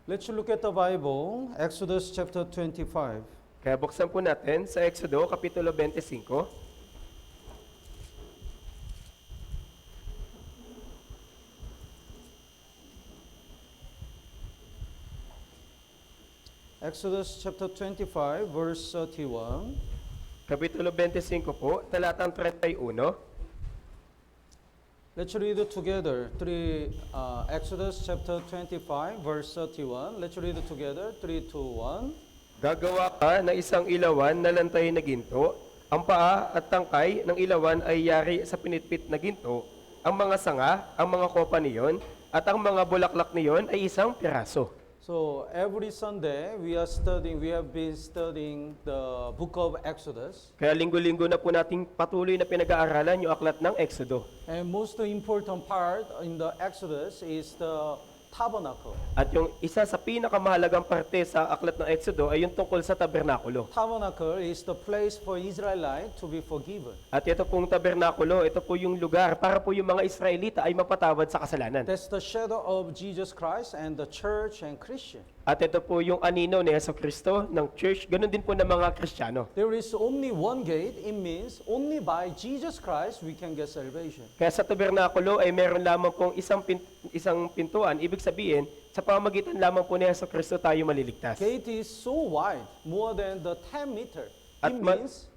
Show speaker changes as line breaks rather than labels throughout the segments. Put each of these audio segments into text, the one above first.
Let's look at the Bible, Exodus chapter 25.
Kaya buksan po natin sa Exodo, Kapitulo 25.
Exodus chapter 25, verse 31.
Kapitulo 25 po, talatang 31.
Let's read it together. Exodus chapter 25, verse 31. Let's read it together. 3, 2, 1.
Gagawa ka ng isang ilawan na lantay na ginto. Ang paa at tangkay ng ilawan ay yari sa pinitpit na ginto. Ang mga sanga, ang mga kopa niyon, at ang mga bulaklak niyon ay isang piraso.
So every Sunday we have been studying the book of Exodus.
Kaya linggo-linggo na po nating patuloy na pinag-aaralan yung aklat ng Exodo.
And most important part in the Exodus is the tabernacle.
At yung isa sa pinakamahalagang parte sa aklat ng Exodo ay yung tungkol sa tabernakulo.
Tabernacle is the place for Israelite to be forgiven.
At ito pong tabernakulo, ito po yung lugar para po yung mga Israelita ay mapatawad sa kasalanan.
That's the shadow of Jesus Christ and the church and Christian.
At ito po yung anino ni Jesucristo ng church, ganun din po ng mga Kristiyano.
There is only one gate. It means only by Jesus Christ we can get salvation.
Kaya sa tabernakulo ay meron lamang pong isang pintuan, ibig sabihin, sa pamamagitan lamang po ni Jesucristo tayo maliligtas.
Gate is so wide, more than the 10 meter. It
At
means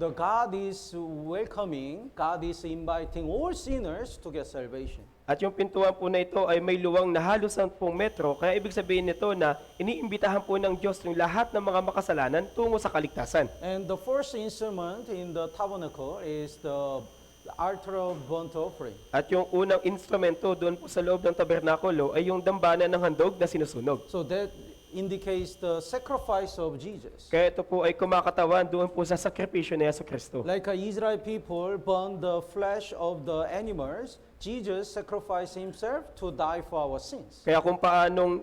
the God is welcoming, God is inviting all sinners to get salvation.
At yung pintuan po na ito ay may luwang na halos 10 metro, kaya ibig sabihin nito na iniimbitahan po ng Diyos yung lahat ng mga makasalanan tungo sa kaligtasan.
And the first instrument in the tabernacle is the altar of burnt offering.
At yung unang instrumento doon po sa loob ng tabernakulo ay yung dambana ng handog na sinusunog.
So that indicates the sacrifice of Jesus.
Kaya ito po ay kumakatawan doon po sa sakripisyo ni Jesucristo.
Like Israel people burn the flesh of the animals, Jesus sacrificed himself to die for our sins.
Kaya kung paanong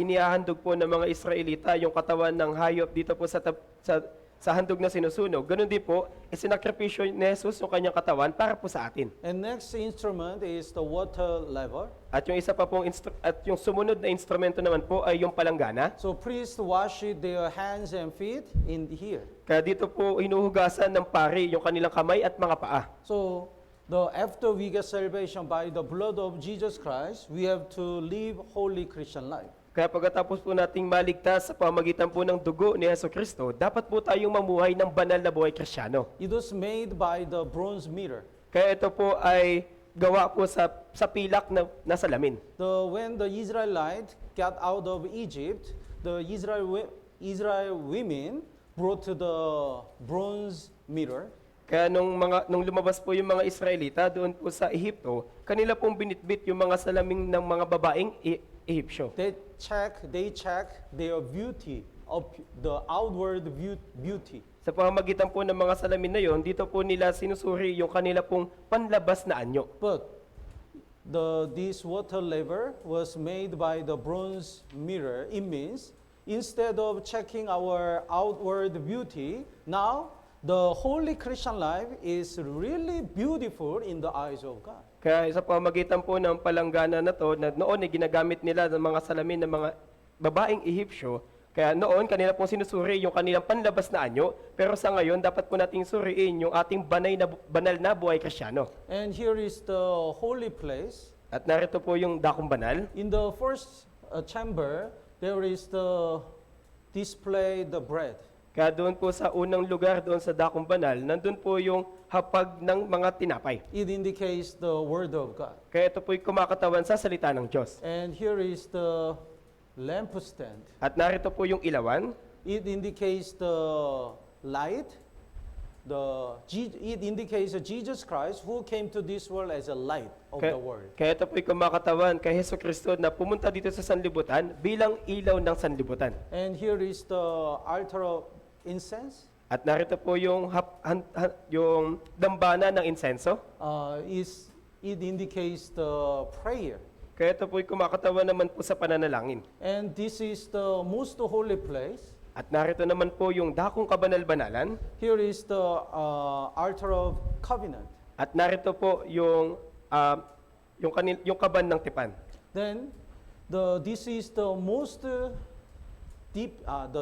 inihahandog po ng mga Israelita yung katawan ng hayop dito po sa handog na sinusunog, ganun din po, isinakripisyo ni Jesus yung kanyang katawan para po sa atin.
And next instrument is the water lever.
At yung isa pa pong at yung sumunod na instrumento naman po ay yung palanggana.
So priests wash their hands and feet in here.
Kaya dito po hinuhugasan ng pari yung kanilang kamay at mga paa.
So after we get salvation by the blood of Jesus Christ, we have to live holy Christian life.
Kaya pagkatapos po nating maligtas sa pamagitan po ng dugo ni Jesucristo, dapat po tayong mamuhay ng banal na buhay Kristiyano.
It was made by the bronze mirror.
Kaya ito po ay gawa po sa pilak na salamin.
When the Israelites got out of Egypt, the Israel women brought to the bronze mirror.
Kaya nung lumabas po yung mga Israelita doon po sa Ehipto, kanila pong binitbit yung mga salaming ng mga babaeng Ehipsyo.
They check their beauty, of the outward beauty.
Sa pamamagitan po ng mga salamin na yon, dito po nila sinusuri yung kanila pong panlabas na anyo.
But this water laver was made by the bronze mirror. It means instead of checking our outward beauty, now the holy Christian life is really beautiful in the eyes of God.
Kaya sa pamamagitan po ng palanggana na to, na noon ay ginagamit nila ng mga salamin ng mga babaeng Ehipsyo, kaya noon kanila pong sinusuri yung kanilang panlabas na anyo, pero sa ngayon dapat po nating suriin yung ating banal na buhay Kristiyano.
And here is the holy place.
At narito po yung dakong banal.
In the first chamber, there is the display the bread.
Kaya doon po sa unang lugar, doon sa dakong banal, nandun po yung hapag ng mga tinapay.
It indicates the word of God.
Kaya ito po'y kumakatawan sa salita ng Diyos.
And here is the lampstand.
At narito po yung ilawan.
It indicates the light. It indicates Jesus Christ who came to this world as a light of the world.
Kaya ito po'y kumakatawan kay Jesucristo na pumunta dito sa sanlibutan bilang ilaw ng sanlibutan.
And here is the altar of incense.
At narito po yung dambana ng insenso.
It indicates the prayer.
Kaya ito po'y kumakatawan naman po sa pananalangin.
And this is the most holy place.
At narito naman po yung dakong kabanal-banalan.
Here is the altar of covenant.
At narito po yung kaban ng tipan.
Then This is the most the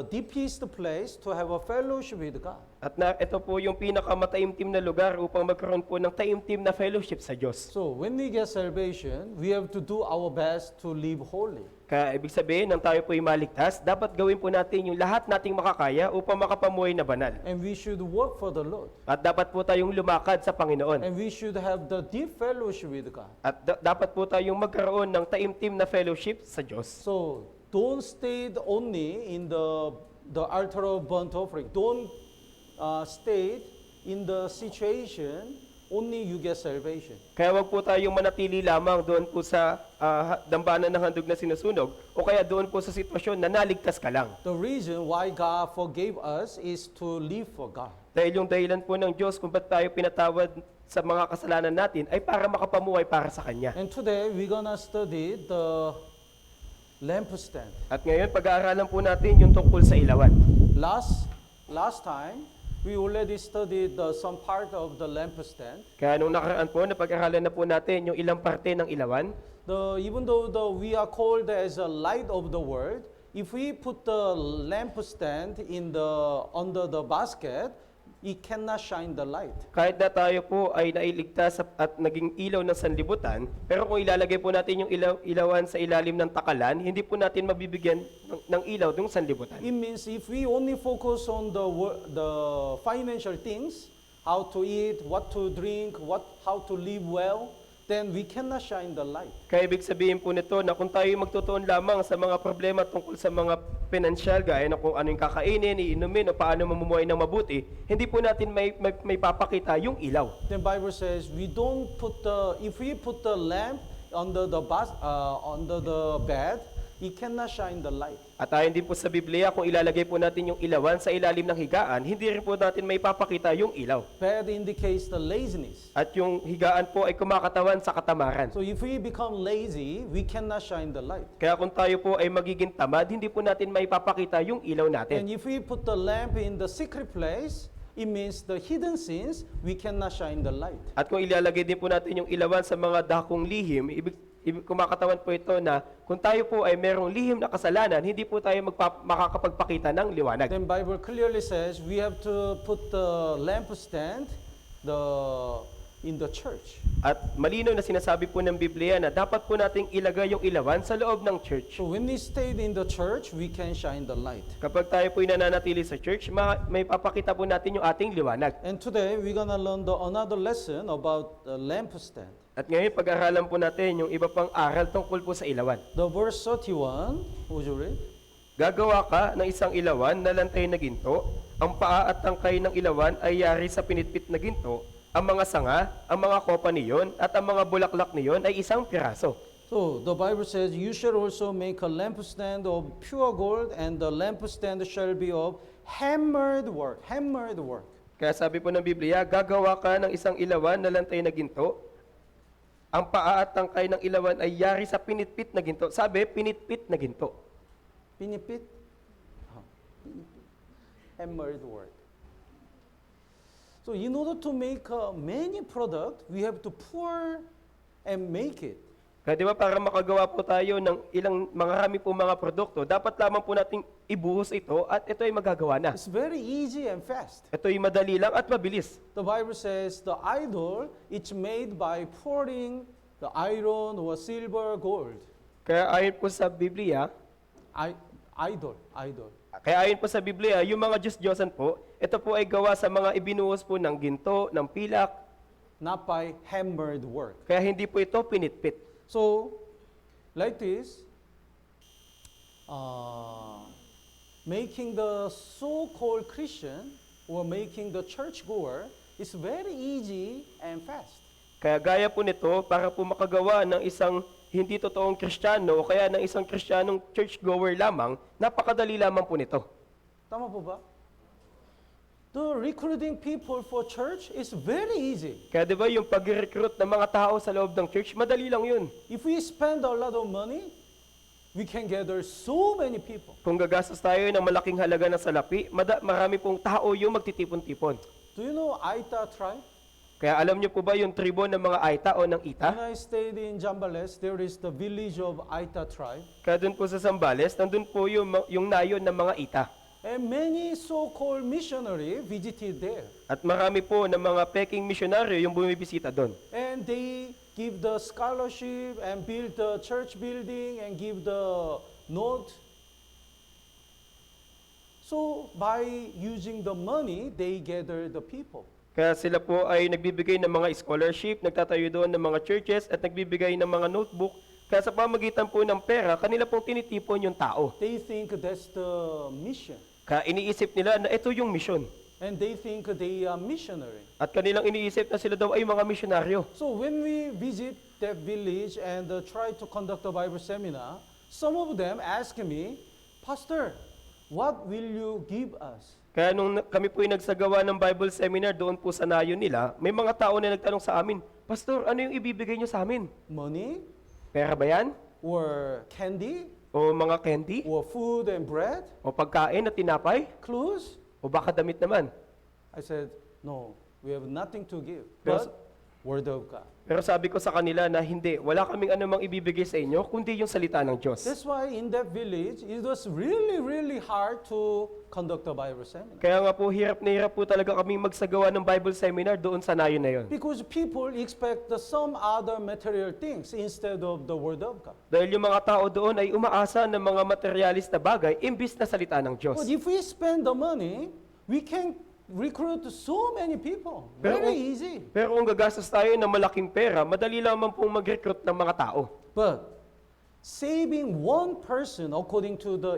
deepest place to have a fellowship with God.
At ito po yung pinakamataimtim na lugar upang magkaroon po ng taimtim na fellowship sa Diyos.
So when we get salvation, we have to do our best to live holy.
Kaya ibig sabihin, nang tayo po ay maligtas, dapat gawin po natin yung lahat nating makakaya upang makapamuhay na banal.
And we should work for the Lord.
At dapat po tayong lumakad sa Panginoon.
And we should have the deep fellowship with God.
At dapat po tayong magkaroon ng taimtim na fellowship sa Diyos.
So don't stay only in the altar of burnt offering. Don't stay in the situation only you get salvation.
Kaya wag po tayong manatili lamang doon po sa dambana ng handog na sinusunog o kaya doon po sa sitwasyon na naligtas ka lang.
The reason why God forgave us is to live for God.
Dahil yung dahilan po ng Diyos kung ba't tayo pinatawad sa mga kasalanan natin ay para makapamuhay para sa Kanya.
And today we're gonna study the lampstand.
At ngayon, pag-aaralan po natin yung tungkol sa ilawan.
Last time we already studied some part of the lampstand.
Kaya nung nakaraan po, napag-aralan na po natin yung ilang parte ng ilawan.
Even though we are called as a light of the world, if we put the lampstand under the basket, it cannot shine the light.
Kahit na tayo po ay nailigtas at naging ilaw ng sanlibutan, pero kung ilalagay po natin yung ilawan sa ilalim ng takalan, hindi po natin mabibigyan ng ilaw ng sanlibutan.
It means if we only focus on the financial things, how to eat, what to drink, how to live well, then we cannot shine the light.
Kaya ibig sabihin po nito na kung tayo magtutuon lamang sa mga problema tungkol sa mga pinansyal, gaya na kung ano yung kakainin, iinumin, o paano mamumuhay ng mabuti, hindi po natin may papakita yung ilaw.
The Bible says if we put the lamp under the bed, it cannot shine the light.
At ayon din po sa Biblia, kung ilalagay po natin yung ilawan sa ilalim ng higaan, hindi rin po natin may papakita yung ilaw.
Bed indicates the laziness.
At yung higaan po ay kumakatawan sa katamaran.
So if we become lazy, we cannot shine the light.
Kaya kung tayo po ay magiging tamad, hindi po natin may papakita yung ilaw
And
natin.
if we put the lamp in the secret place, it means the hidden sins, we cannot shine the light.
At kung ilalagay din po natin yung ilawan sa mga dakong lihim, kumakatawan po ito na kung tayo po ay merong lihim na kasalanan, hindi po tayo makakapagpakita ng liwanag.
Then Bible clearly says we have to put the lampstand in the church.
At malinaw na sinasabi po ng Biblia na dapat po nating ilagay yung ilawan sa loob ng church.
So when we stayed in the church, we can shine the light.
Kapag tayo po ay nananatili sa church, may papakita po natin yung ating liwanag.
And today we're gonna learn another lesson about the lampstand.
At ngayon, pag-aralan po natin yung iba pang aral tungkol po sa ilawan.
The verse 31, would you read?
Gagawa ka ng isang ilawan na lantay na ginto, ang paa at tangkay ng ilawan ay yari sa pinitpit na ginto, ang mga sanga, ang mga kopa niyon, at ang mga bulaklak niyon ay isang piraso.
So the Bible says, you shall also make a lampstand of pure gold, and the lampstand shall be of hammered work. Hammered work.
Kaya sabi po ng Biblia, gagawa ka ng isang ilawan na lantay na ginto, ang paa at tangkay ng ilawan ay yari sa pinitpit na ginto. Sabi, pinitpit na ginto.
Pinipit? Pinipit. Hammered work. So in order to make many product, we have to pour and make it.
Kaya di ba para makagawa po tayo ng marami po mga produkto, dapat lamang po nating ibuhos ito at ito ay magagawa na.
It's very easy and fast.
Ito ay madali lang at mabilis.
The Bible says the idol, it's made by pouring the iron or silver, gold.
Kaya ayon po sa Biblia,
Idol.
kaya ayon po sa Biblia, yung mga Diyos-Diyosan po, ito po ay gawa sa mga ibinuhos po ng ginto, ng pilak.
Not by hammered work.
Kaya hindi po ito pinitpit.
So, like this, making the so-called Christian or making the churchgoer is very easy and fast.
Kaya gaya po nito, para po makagawa ng isang hindi totoong Kristiyano o kaya ng isang Kristiyanong churchgoer lamang, napakadali lamang po nito.
Tama po ba? The recruiting people for church is very easy.
Kaya di ba yung pag-recruit ng mga tao sa loob ng church, madali lang yun.
If we spend a lot of money, we can gather so many people.
Kung gagastos tayo ng malaking halaga ng salapi, marami pong tao yung magtitipon-tipon.
Do you know Aita tribe?
Kaya alam niyo po ba yung tribo ng mga Aita o ng Ita?
When I stayed in Zambales, there is the village of Aita tribe.
Kaya doon po sa Zambales, nandun po yung nayon ng mga Ita.
And many so-called missionary visited there.
At marami po ng mga peking misyonaryo yung bumibisita doon.
And they give the scholarship and build the church building and give the note. So by using the money, they gather the people.
Kaya sila po ay nagbibigay ng mga scholarship, nagtatayo doon ng mga churches at nagbibigay ng mga notebook. Kaya sa pamagitan po ng pera, kanila pong tinitipon yung tao.
They think that's the mission.
Kaya iniisip nila na ito yung misyon.
And they think they are missionary.
At kanilang iniisip na sila daw ay mga misyonaryo.
So when we visit that village and try to conduct a Bible seminar, some of them ask me, Pastor, what will you give us?
Kaya nung kami po ay nagsagawa ng Bible seminar doon po sa nayon nila, may mga tao na nagtanong sa amin, Pastor, ano yung ibibigay niyo sa amin?
Money?
Pera ba yan?
Or candy?
O mga candy?
Or food and bread?
O pagkain at tinapay?
Clothes?
O baka damit naman?
I said, no, we have nothing to give,
Pero-
but Word of God.
Pero sabi ko sa kanila na hindi, wala kaming anumang ibibigay sa inyo, kundi yung salita ng Diyos.
That's why in that village, it was really, really hard to conduct a Bible seminar.
Kaya nga po, hirap na hirap po talaga kaming magsagawa ng Bible seminar doon sa nayon na yon.
Because people expect some other material things instead of the Word of God.
Dahil yung mga tao doon ay umaasa ng mga materialist na bagay, imbis na salita ng Diyos.
But if we spend the money, we can recruit so many people.
Pero-
Very easy.
Pero kung gagastos tayo ng malaking pera, madali lamang pong mag-recruit ng mga tao.
But saving one person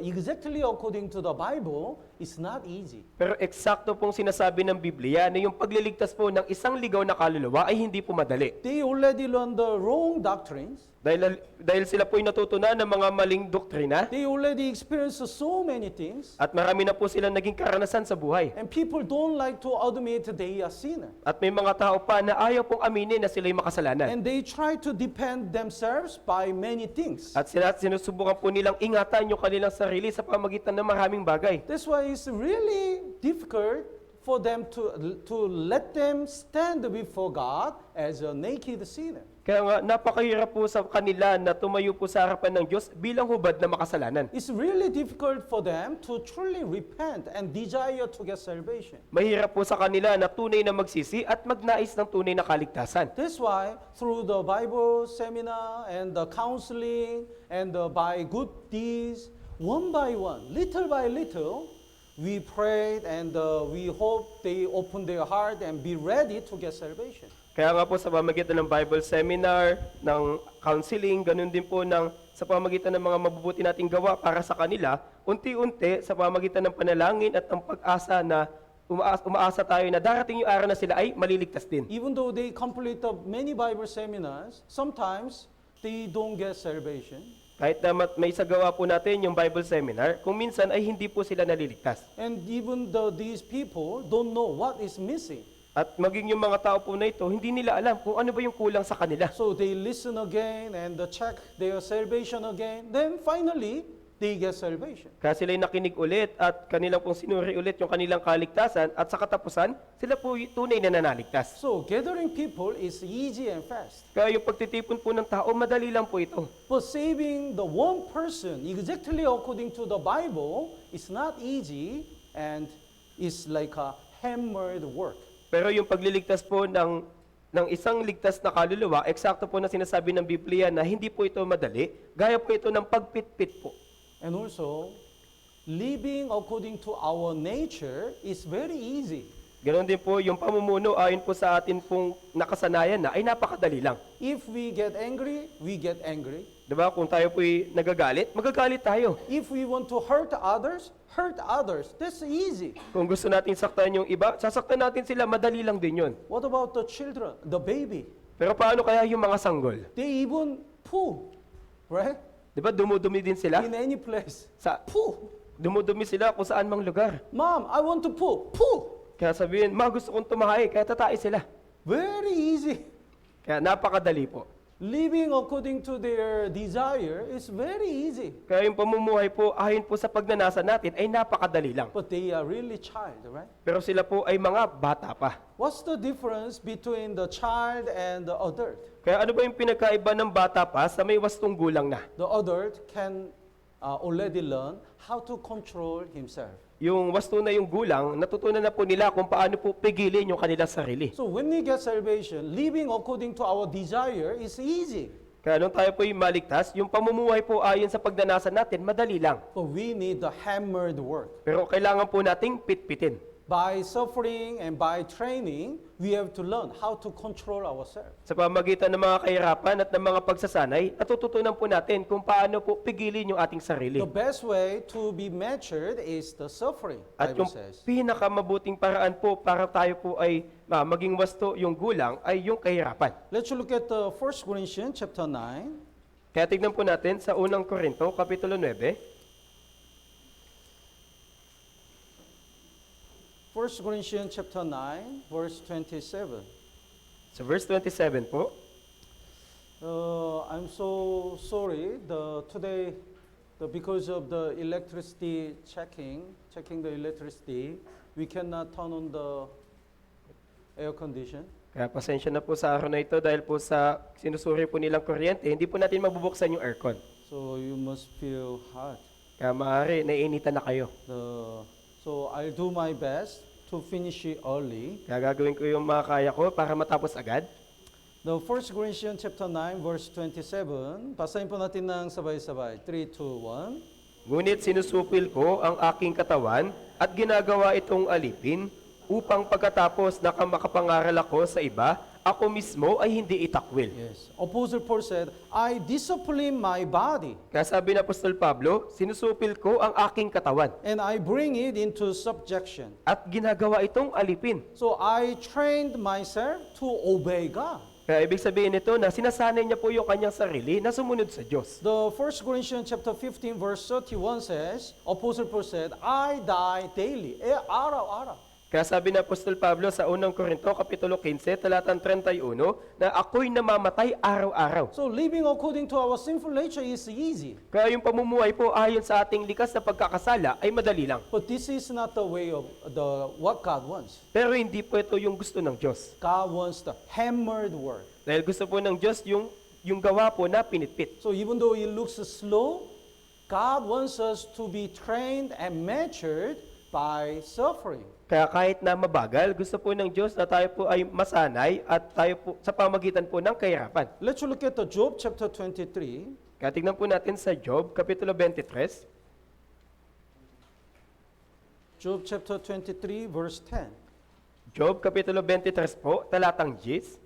exactly according to the Bible is not easy.
Pero eksakto pong sinasabi ng Biblia na yung pagliligtas po ng isang ligaw na kaluluwa ay hindi po madali.
They already learn the wrong doctrines.
Dahil sila po'y natutunan ng mga maling doktrina
They already experienced so many things.
at marami na po silang naging karanasan sa buhay.
And people don't like to admit they are sinner.
At may mga tao pa na ayaw pong aminin na sila'y makasalanan.
And they try to defend themselves by many things.
At sinusubukan po nilang ingatan yung kanilang sarili sa pamagitan ng maraming bagay.
That's why it's really difficult for them to let them stand before God as a naked sinner.
Kaya nga, napakahirap po sa kanila na tumayo po sa harapan ng Diyos bilang hubad na makasalanan.
It's really difficult for them to truly repent and desire to get salvation.
Mahirap po sa kanila na tunay na magsisi at magnais ng tunay na kaligtasan.
That's why through the Bible seminar and the counseling and by good deeds, one by one, little by little, we prayed and we hope they open their heart and be ready to get salvation.
Kaya nga po sa pamagitan ng Bible seminar, ng counseling, ganun din po sa pamagitan ng mga mabubuti nating gawa para sa kanila, unti-unti sa pamagitan ng panalangin at ng pag-asa na umaasa tayo na darating yung araw na sila ay maliligtas din.
Even though they complete many Bible seminars, sometimes they don't get salvation.
Kahit na may sagawa po natin yung Bible seminar, kung minsan ay hindi po sila naliligtas.
And even though these people don't know what is missing.
At maging yung mga tao po na ito, hindi nila alam kung ano ba yung kulang sa kanila.
So they listen again and check their salvation again. Then finally, they get salvation.
Kaya sila'y nakinig ulit at kanilang pong sinuri ulit yung kanilang kaligtasan at sa katapusan, sila po tunay na nanaligtas.
So gathering people is easy and fast.
Kaya yung pagtitipon po ng tao, madali lang po ito.
But saving the one person exactly according to the Bible is not easy and is like a hammered work.
Pero yung pagliligtas po ng isang ligtas na kaluluwa, eksakto po na sinasabi ng Biblia na hindi po ito madali, gaya po ito ng pagpitpit po.
And also, living according to our nature is very easy.
Ganon din po, yung pamumuno ayon po sa atin pong nakasanayan na ay napakadali lang.
If we get angry, we get angry.
Diba? Kung tayo po'y nagagalit, magagalit tayo.
If we want to hurt others. That's easy.
Kung gusto natin saktan yung iba, sasaktan natin sila, madali lang din yun.
What about the children, the baby?
Pero paano kaya yung mga sanggol?
They even poo, right?
Diba dumudumi din sila?
In any place.
Sa,
Poo.
dumudumi sila kung saan mang lugar.
Mom, I want to poo. Poo.
Kaya sabihin, ma, gusto kong tumahay, kaya tatay sila.
Very easy.
Kaya napakadali po.
living according to their desire is very easy.
Kaya yung pamumuhay po, ayon po sa pagnanasa natin, ay napakadali lang.
But they are really child, right?
Pero sila po ay mga bata pa.
What's the difference between the child and the adult?
Kaya ano ba yung pinagkaiba ng bata pa sa may wastong gulang na?
The adult can already learn how to control himself.
Yung wasto na yung gulang, natutunan na po nila kung paano po pigilin yung kanilang sarili.
So when we get salvation, living according to our desire is easy.
Kaya nung tayo po yung maligtas, yung pamumuhay po ayon sa pagnanasa natin, madali lang.
But we need the hammered work.
Pero kailangan po nating pitpitin.
By suffering and by training, we have to learn how to control ourselves.
Sa pamagitan ng mga kahirapan at ng mga pagsasanay, natututunan po natin kung paano po pigilin yung ating sarili.
The best way to be matured is the suffering,
At
Bible
yung
says.
pinakamabuting paraan po para tayo po ay maging wasto yung gulang ay yung kahirapan.
Let's look at the 1 Corinthians chapter 9.
Kaya tignan po natin sa unang Korinto, Kapitulo 9.
1 Corinthians chapter 9, verse 27.
Sa verse 27 po,
I'm so sorry. Today, because of the electricity checking the electricity, we cannot turn on the air condition.
kaya pasensya na po sa araw na ito dahil po sa sinusuri po nilang kuryente, hindi po natin mabubuksan yung aircon.
So you must feel hot.
Kaya maaari, naiinitan na kayo.
So I'll do my best to finish it early.
Kaya gagawin ko yung makakaya ko para matapos agad.
The 1 Corinthians chapter 9, verse 27. Basahin po natin ng sabay-sabay. 3, 2, 1.
Ngunit sinusupil ko ang aking katawan at ginagawa itong alipin upang pagkatapos na makapangaral ako sa iba, ako mismo ay hindi itakwil.
Yes. Apostle Paul said, I discipline my body
Kaya sabi ni Apostol Pablo, sinusupil ko ang aking katawan
and I bring it into subjection.
at ginagawa itong alipin.
So I trained myself to obey God.
Kaya ibig sabihin nito na sinasanay niya po yung kanyang sarili na sumunod sa Diyos.
The 1 Corinthians chapter 15 verse 31 says, Apostle Paul said, I die daily. Araw-araw.
Kaya sabi ni Apostol Pablo sa unang Korinto, Kapitulo 15, talatang 31, na ako'y namamatay araw-araw.
So living according to our sinful nature is easy.
Kaya yung pamumuhay po ayon sa ating likas na pagkakasala ay madali lang.
But this is not the way of what God wants.
Pero hindi po ito yung gusto ng Diyos.
God wants the hammered work.
Dahil gusto po ng Diyos yung gawa po na pinitpit.
So even though it looks slow, God wants us to be trained and matured by suffering.
Kaya kahit na mabagal, gusto po ng Diyos na tayo po ay masanay at tayo po sa pamagitan po ng kahirapan.
Let's look at the Job chapter 23.
Kaya tignan po natin sa Job, Kapitulo 23.
Job chapter 23 verse 10.
Job, Kapitulo 23 po, talatang 10.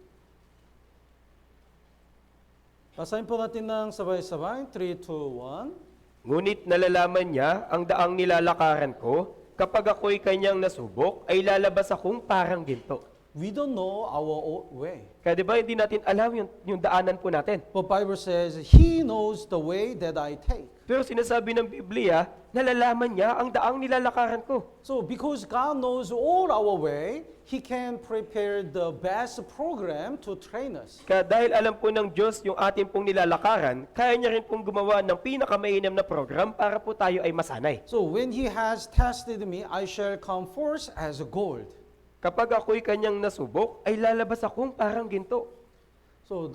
Basahin po natin ng sabay-sabay. 3, 2, 1.
Ngunit nalalaman niya ang daang nilalakaran ko, kapag ako'y kanyang nasubok, ay lalabas akong parang ginto.
We don't know our way.
Kaya di ba hindi natin alam yung daanan po natin?
But Bible says, He knows the way that I take.
Pero sinasabi ng Biblia, nalalaman niya ang daang nilalakaran ko.
So because God knows all our way, He can prepare the best program to train us.
Kaya dahil alam po ng Diyos yung ating pong nilalakaran, kaya niya rin pong gumawa ng pinakamainam na program para po tayo ay masanay.
So when He has tested me, I shall come forth as gold.
Kapag ako'y kanyang nasubok, ay lalabas akong parang ginto.
So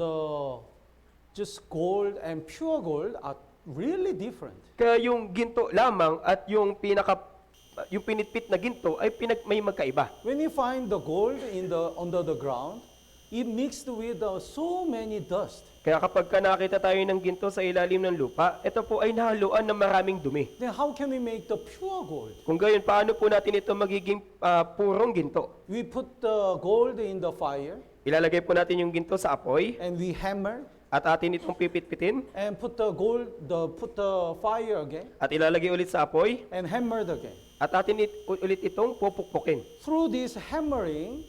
just gold and pure gold are really different.
Kaya yung ginto lamang at yung pinitpit na ginto ay may magkaiba.
When you find the gold under the ground, it mixed with so many dust.
Kaya kapag nakita tayo ng ginto sa ilalim ng lupa, ito po ay nahaluan ng maraming dumi.
Then how can we make the pure gold?
Kung gayon, paano po natin ito magiging purong ginto?
We put the gold in the fire
Ilalagay po natin yung ginto sa apoy
and we hammer
at atin itong pipit-pitin
and put the fire again
at ilalagay ulit sa apoy
and hammer it again.
at atin ulit itong pupukpukin.
Through this hammering,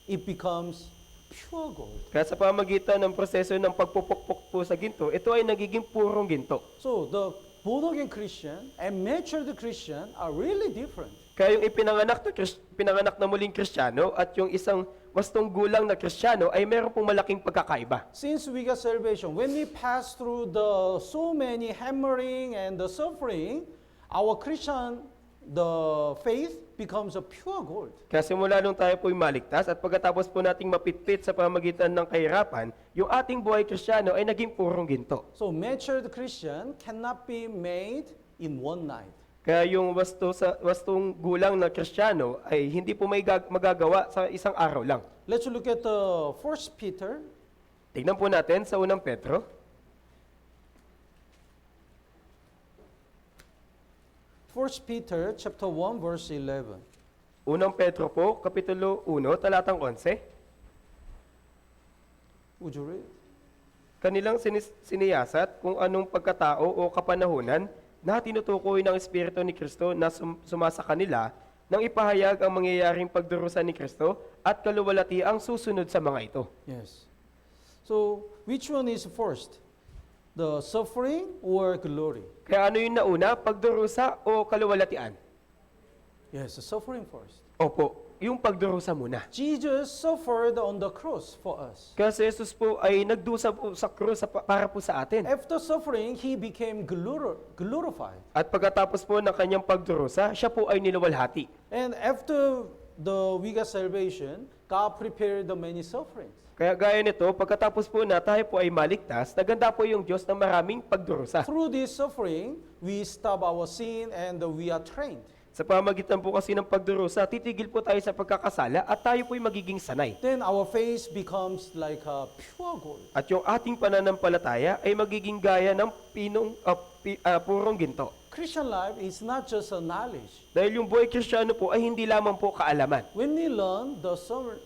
it becomes pure gold.
Kaya sa pamagitan ng proseso ng pagpupukpok po sa ginto, ito ay nagiging purong ginto.
So the born-again Christian and matured Christian are really different.
Kaya yung ipinanganak na muling Kristiyano at yung isang wastong gulang na Kristiyano ay meron pong malaking pagkakaiba.
Since we got salvation, when we pass through the so many hammering and the suffering, our Christian, the faith becomes a pure gold.
Kaya simula nung tayo po'y maligtas at pagkatapos po nating mapitpit sa pamagitan ng kahirapan, yung ating buhay Kristiyano ay naging purong ginto.
So matured Christian cannot be made in one night.
Kaya yung wastong gulang na Kristiyano ay hindi po may magagawa sa isang araw lang.
Let's look at the 1 Peter
Tignan po natin sa unang Petro.
1 Peter chapter 1 verse 11.
Unang Petro po, Kapitulo 1, talatang 11.
Would you read?
Kanilang siniyasat kung anong pagkatao o kapanahunan na tinutukoy ng Espiritu ni Kristo na sumasa kanila nang ipahayag ang mangyayaring pagdurusa ni Kristo at kaluwalhati ang susunod sa mga ito.
Yes. So, which one is first? The suffering or glory?
Kaya ano yung nauna, pagdurusa o kaluwalhatian?
Yes, the suffering first.
Opo, yung pagdurusa muna.
Jesus suffered on the cross for us.
Kasi Jesus po ay nagdusa po sa krus para po sa atin.
After suffering, he became glorified.
At pagkatapos po ng kanyang pagdurusa, siya po ay niluwalhati.
And after we got salvation, God prepared the many sufferings.
Kaya gaya nito, pagkatapos po na tayo po ay maligtas, naganda po yung Diyos ng maraming pagdurusa.
Through this suffering, we stop our sin and we are trained.
Sa pamagitan po kasi ng pagdurusa, titigil po tayo sa pagkakasala at tayo po'y magiging sanay.
Then our faith becomes like a pure gold.
At yung ating pananampalataya ay magiging gaya ng purong ginto.
Christian life is not just a knowledge.
Dahil yung buhay Kristiyano po ay hindi lamang po kaalaman.
When we learn the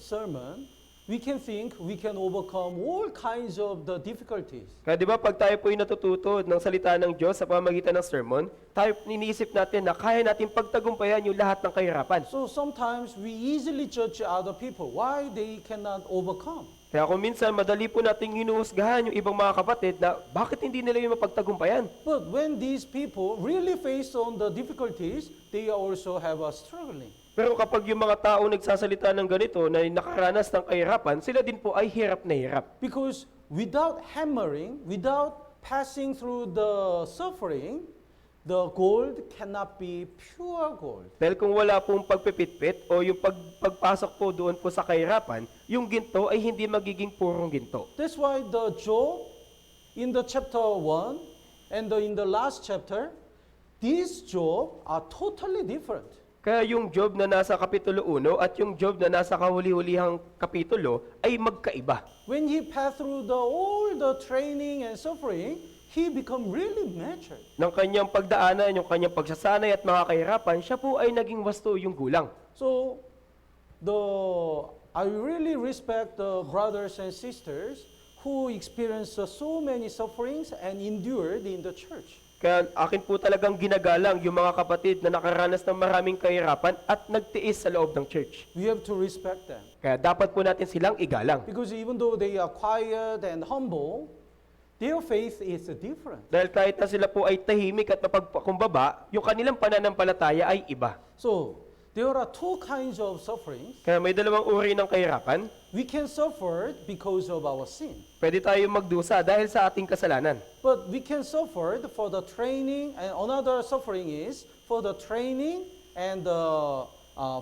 sermon, we can think we can overcome all kinds of the difficulties.
Kaya di ba pag tayo po ay natututo ng salita ng Diyos sa pamagitan ng sermon, tayo iniisip natin na kaya natin pagtagumpayan yung lahat ng kahirapan.
So sometimes we easily judge other people why they cannot overcome.
Kaya kung minsan madali po nating hinuhusgahan yung ibang mga kapatid na bakit hindi nila yung mapagtagumpayan.
But when these people really face on the difficulties, they also have a struggling.
Pero kapag yung mga tao nagsasalita ng ganito na nakaranas ng kahirapan, sila din po ay hirap na hirap.
Because without hammering, without passing through the suffering, the gold cannot be pure gold.
Dahil kung wala pong pagpipitpit o yung pagpasok po doon po sa kahirapan, yung ginto ay hindi magiging purong ginto.
That's why the Job in the chapter 1 and in the last chapter, these Job are totally different.
Kaya yung Job na nasa Kapitulo 1 at yung Job na nasa kahuli-hulihang kapitulo ay magkaiba.
When he passed through all the training and suffering, he become really matured.
Ng kanyang pagdaanan, yung kanyang pagsasanay at mga kahirapan, siya po ay naging wasto yung gulang.
So, I really respect the brothers and sisters who experienced so many sufferings and endured in the church.
Kaya akin po talagang ginagalang yung mga kapatid na nakaranas ng maraming kahirapan at nagtiis sa loob ng church.
We have to respect them.
Kaya dapat po natin silang igalang.
Because even though they are quiet and humble, their faith is different.
Dahil kahit na sila po ay tahimik at mapagpakumbaba, yung kanilang pananampalataya ay iba.
So, there are two kinds of sufferings.
Kaya may dalawang uri ng kahirapan.
We can suffer because of our sin.
Pwede tayo magdusa dahil sa ating kasalanan.
But we can suffer for the training, and another suffering is for the training and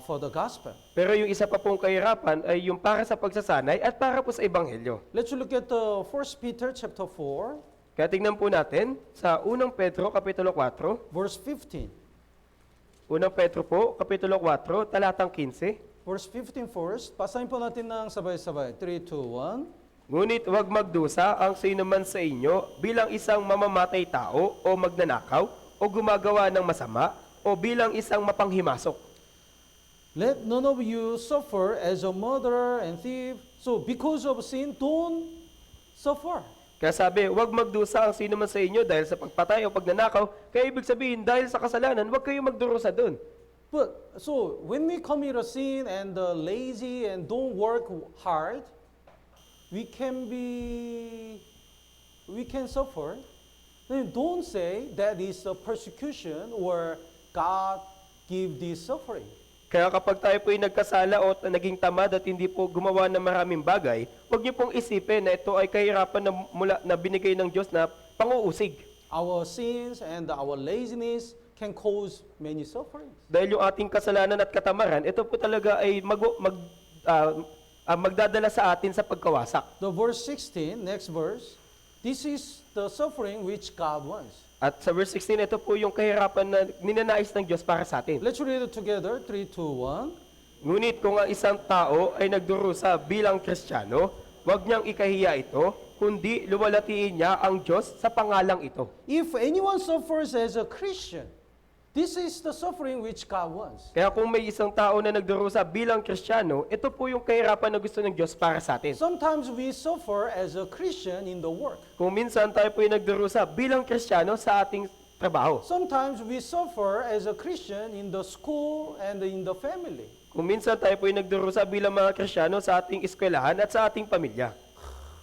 for the gospel.
Pero yung isa pa pong kahirapan ay yung para sa pagsasanay at para po sa ebanghelyo.
Let's look at 1 Peter chapter 4,
Kaya tingnan po natin sa unang Pedro, Kapitulo 4.
verse 15.
Unang Pedro po, Kapitulo 4, talatang 15.
Verse 15 first. Basahin po natin ng sabay-sabay. 3, 2, 1.
Ngunit huwag magdusa ang sinuman sa inyo bilang isang mamamatay tao o magnanakaw o gumagawa ng masama o bilang isang mapanghimasok.
Let none of you suffer as a murderer and thief. So, because of sin, don't suffer.
Kaya sabi, huwag magdusa ang sinuman sa inyo dahil sa pagpatay o pagnanakaw. Kaya ibig sabihin, dahil sa kasalanan, huwag kayong magdurusa doon.
But, so, when we commit a sin and lazy and don't work hard, we can suffer. Then don't say that is a persecution or God give this suffering.
Kaya kapag tayo po ay nagkasala o naging tamad at hindi po gumawa ng maraming bagay, huwag niyo pong isipin na ito ay kahirapan na binigay ng Diyos na panguusig.
Our sins and our laziness can cause many sufferings.
Dahil yung ating kasalanan at katamaran, ito po talaga ay magdadala sa atin sa pagkawasak.
The verse 16, next verse, this is the suffering which God wants.
At sa verse 16, ito po yung kahirapan na ninanais ng Diyos para sa atin.
Let's read it together, 3, 2, 1.
Ngunit kung ang isang tao ay nagdurusa bilang Kristiyano, huwag niyang ikahiya ito, kundi luwalatiin niya ang Diyos sa pangalang ito.
If anyone suffers as a Christian, this is the suffering which God wants.
Kaya kung may isang tao na nagdurusa bilang Kristiyano, ito po yung kahirapan na gusto ng Diyos para sa atin.
Sometimes we suffer as a Christian in the work.
Kung minsan tayo po yung nagdurusa bilang Kristiyano sa ating trabaho.
Sometimes we suffer as a Christian in the school and in the family.
Kung minsan tayo po yung nagdurusa bilang mga Kristiyano sa ating eskwelahan at sa ating pamilya.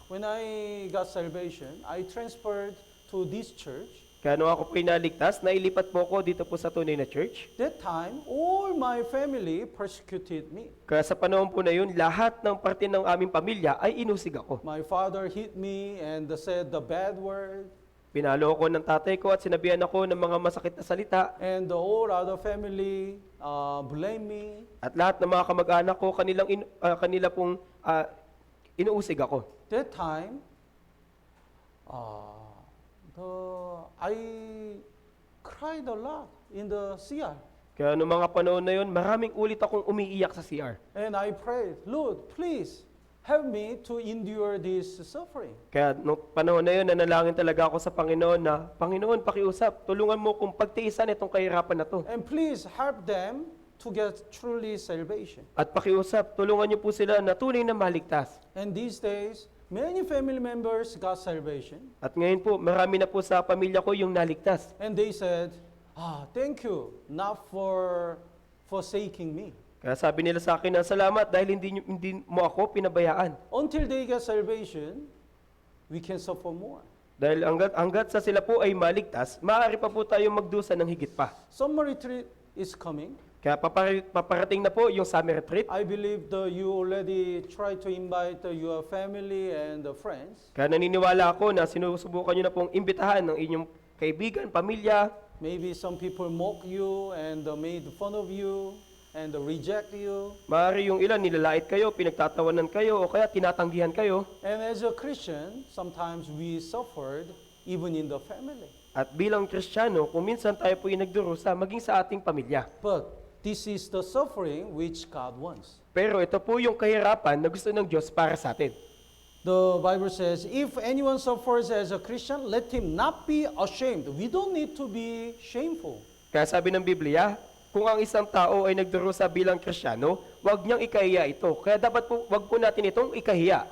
When I got salvation, I transferred to this church.
Kaya nung ako po inaligtas, nailipat po ako dito po sa tunay na church.
That time, all my family persecuted me.
Kaya sa panahon po na yun, lahat ng parte ng aming pamilya ay inusig ako.
My father hit me and said the bad word.
Pinalo ako ng tatay ko at sinabihan ako ng mga masakit na salita.
And the whole other family blame me.
At lahat ng mga kamag-anak ko, kanila pong inuusig ako.
That time, I cried a lot in the CR.
Kaya noong mga panahon na yun, maraming ulit akong umiiyak sa CR.
And I prayed, Lord, please help me to endure this suffering.
Kaya noong panahon na yun, nanalangin talaga ako sa Panginoon na, Panginoon, pakiusap, tulungan mo kung pagtiisan itong kahirapan na to.
And please help them to get truly salvation.
At pakiusap, tulungan niyo po sila na tunay na maligtas.
And these days, many family members got salvation.
At ngayon po, marami na po sa pamilya ko yung naligtas.
And they said, thank you, not for forsaking me.
Kaya sabi nila sa akin na salamat dahil hindi mo ako pinabayaan.
Until they get salvation, we can suffer more.
Dahil hanggat sa sila po ay maligtas, maaari pa po tayo magdusa ng higit pa.
Summer retreat is coming.
Kaya paparating na po yung summer retreat.
I believe you already try to invite your family and friends.
Kaya naniniwala ako na sinusubukan nyo na pong imbitahan ng inyong kaibigan, pamilya.
Maybe some people mock you and made fun of you and reject you.
Maaari yung ilan nilalait kayo, pinagtatawanan kayo, o kaya tinatanggihan kayo.
And as a Christian, sometimes we suffered even in the family.
At bilang Kristiyano, kung minsan tayo po yung nagdurusa, maging sa ating pamilya.
But this is the suffering which God wants.
Pero ito po yung kahirapan na gusto ng Diyos para sa atin.
The Bible says, if anyone suffers as a Christian, let him not be ashamed. We don't need to be shameful.
Kaya sabi ng Biblia, kung ang isang tao ay nagdurusa bilang Kristiyano, huwag niyang ikahiya ito. Kaya dapat po, huwag po natin itong ikahiya.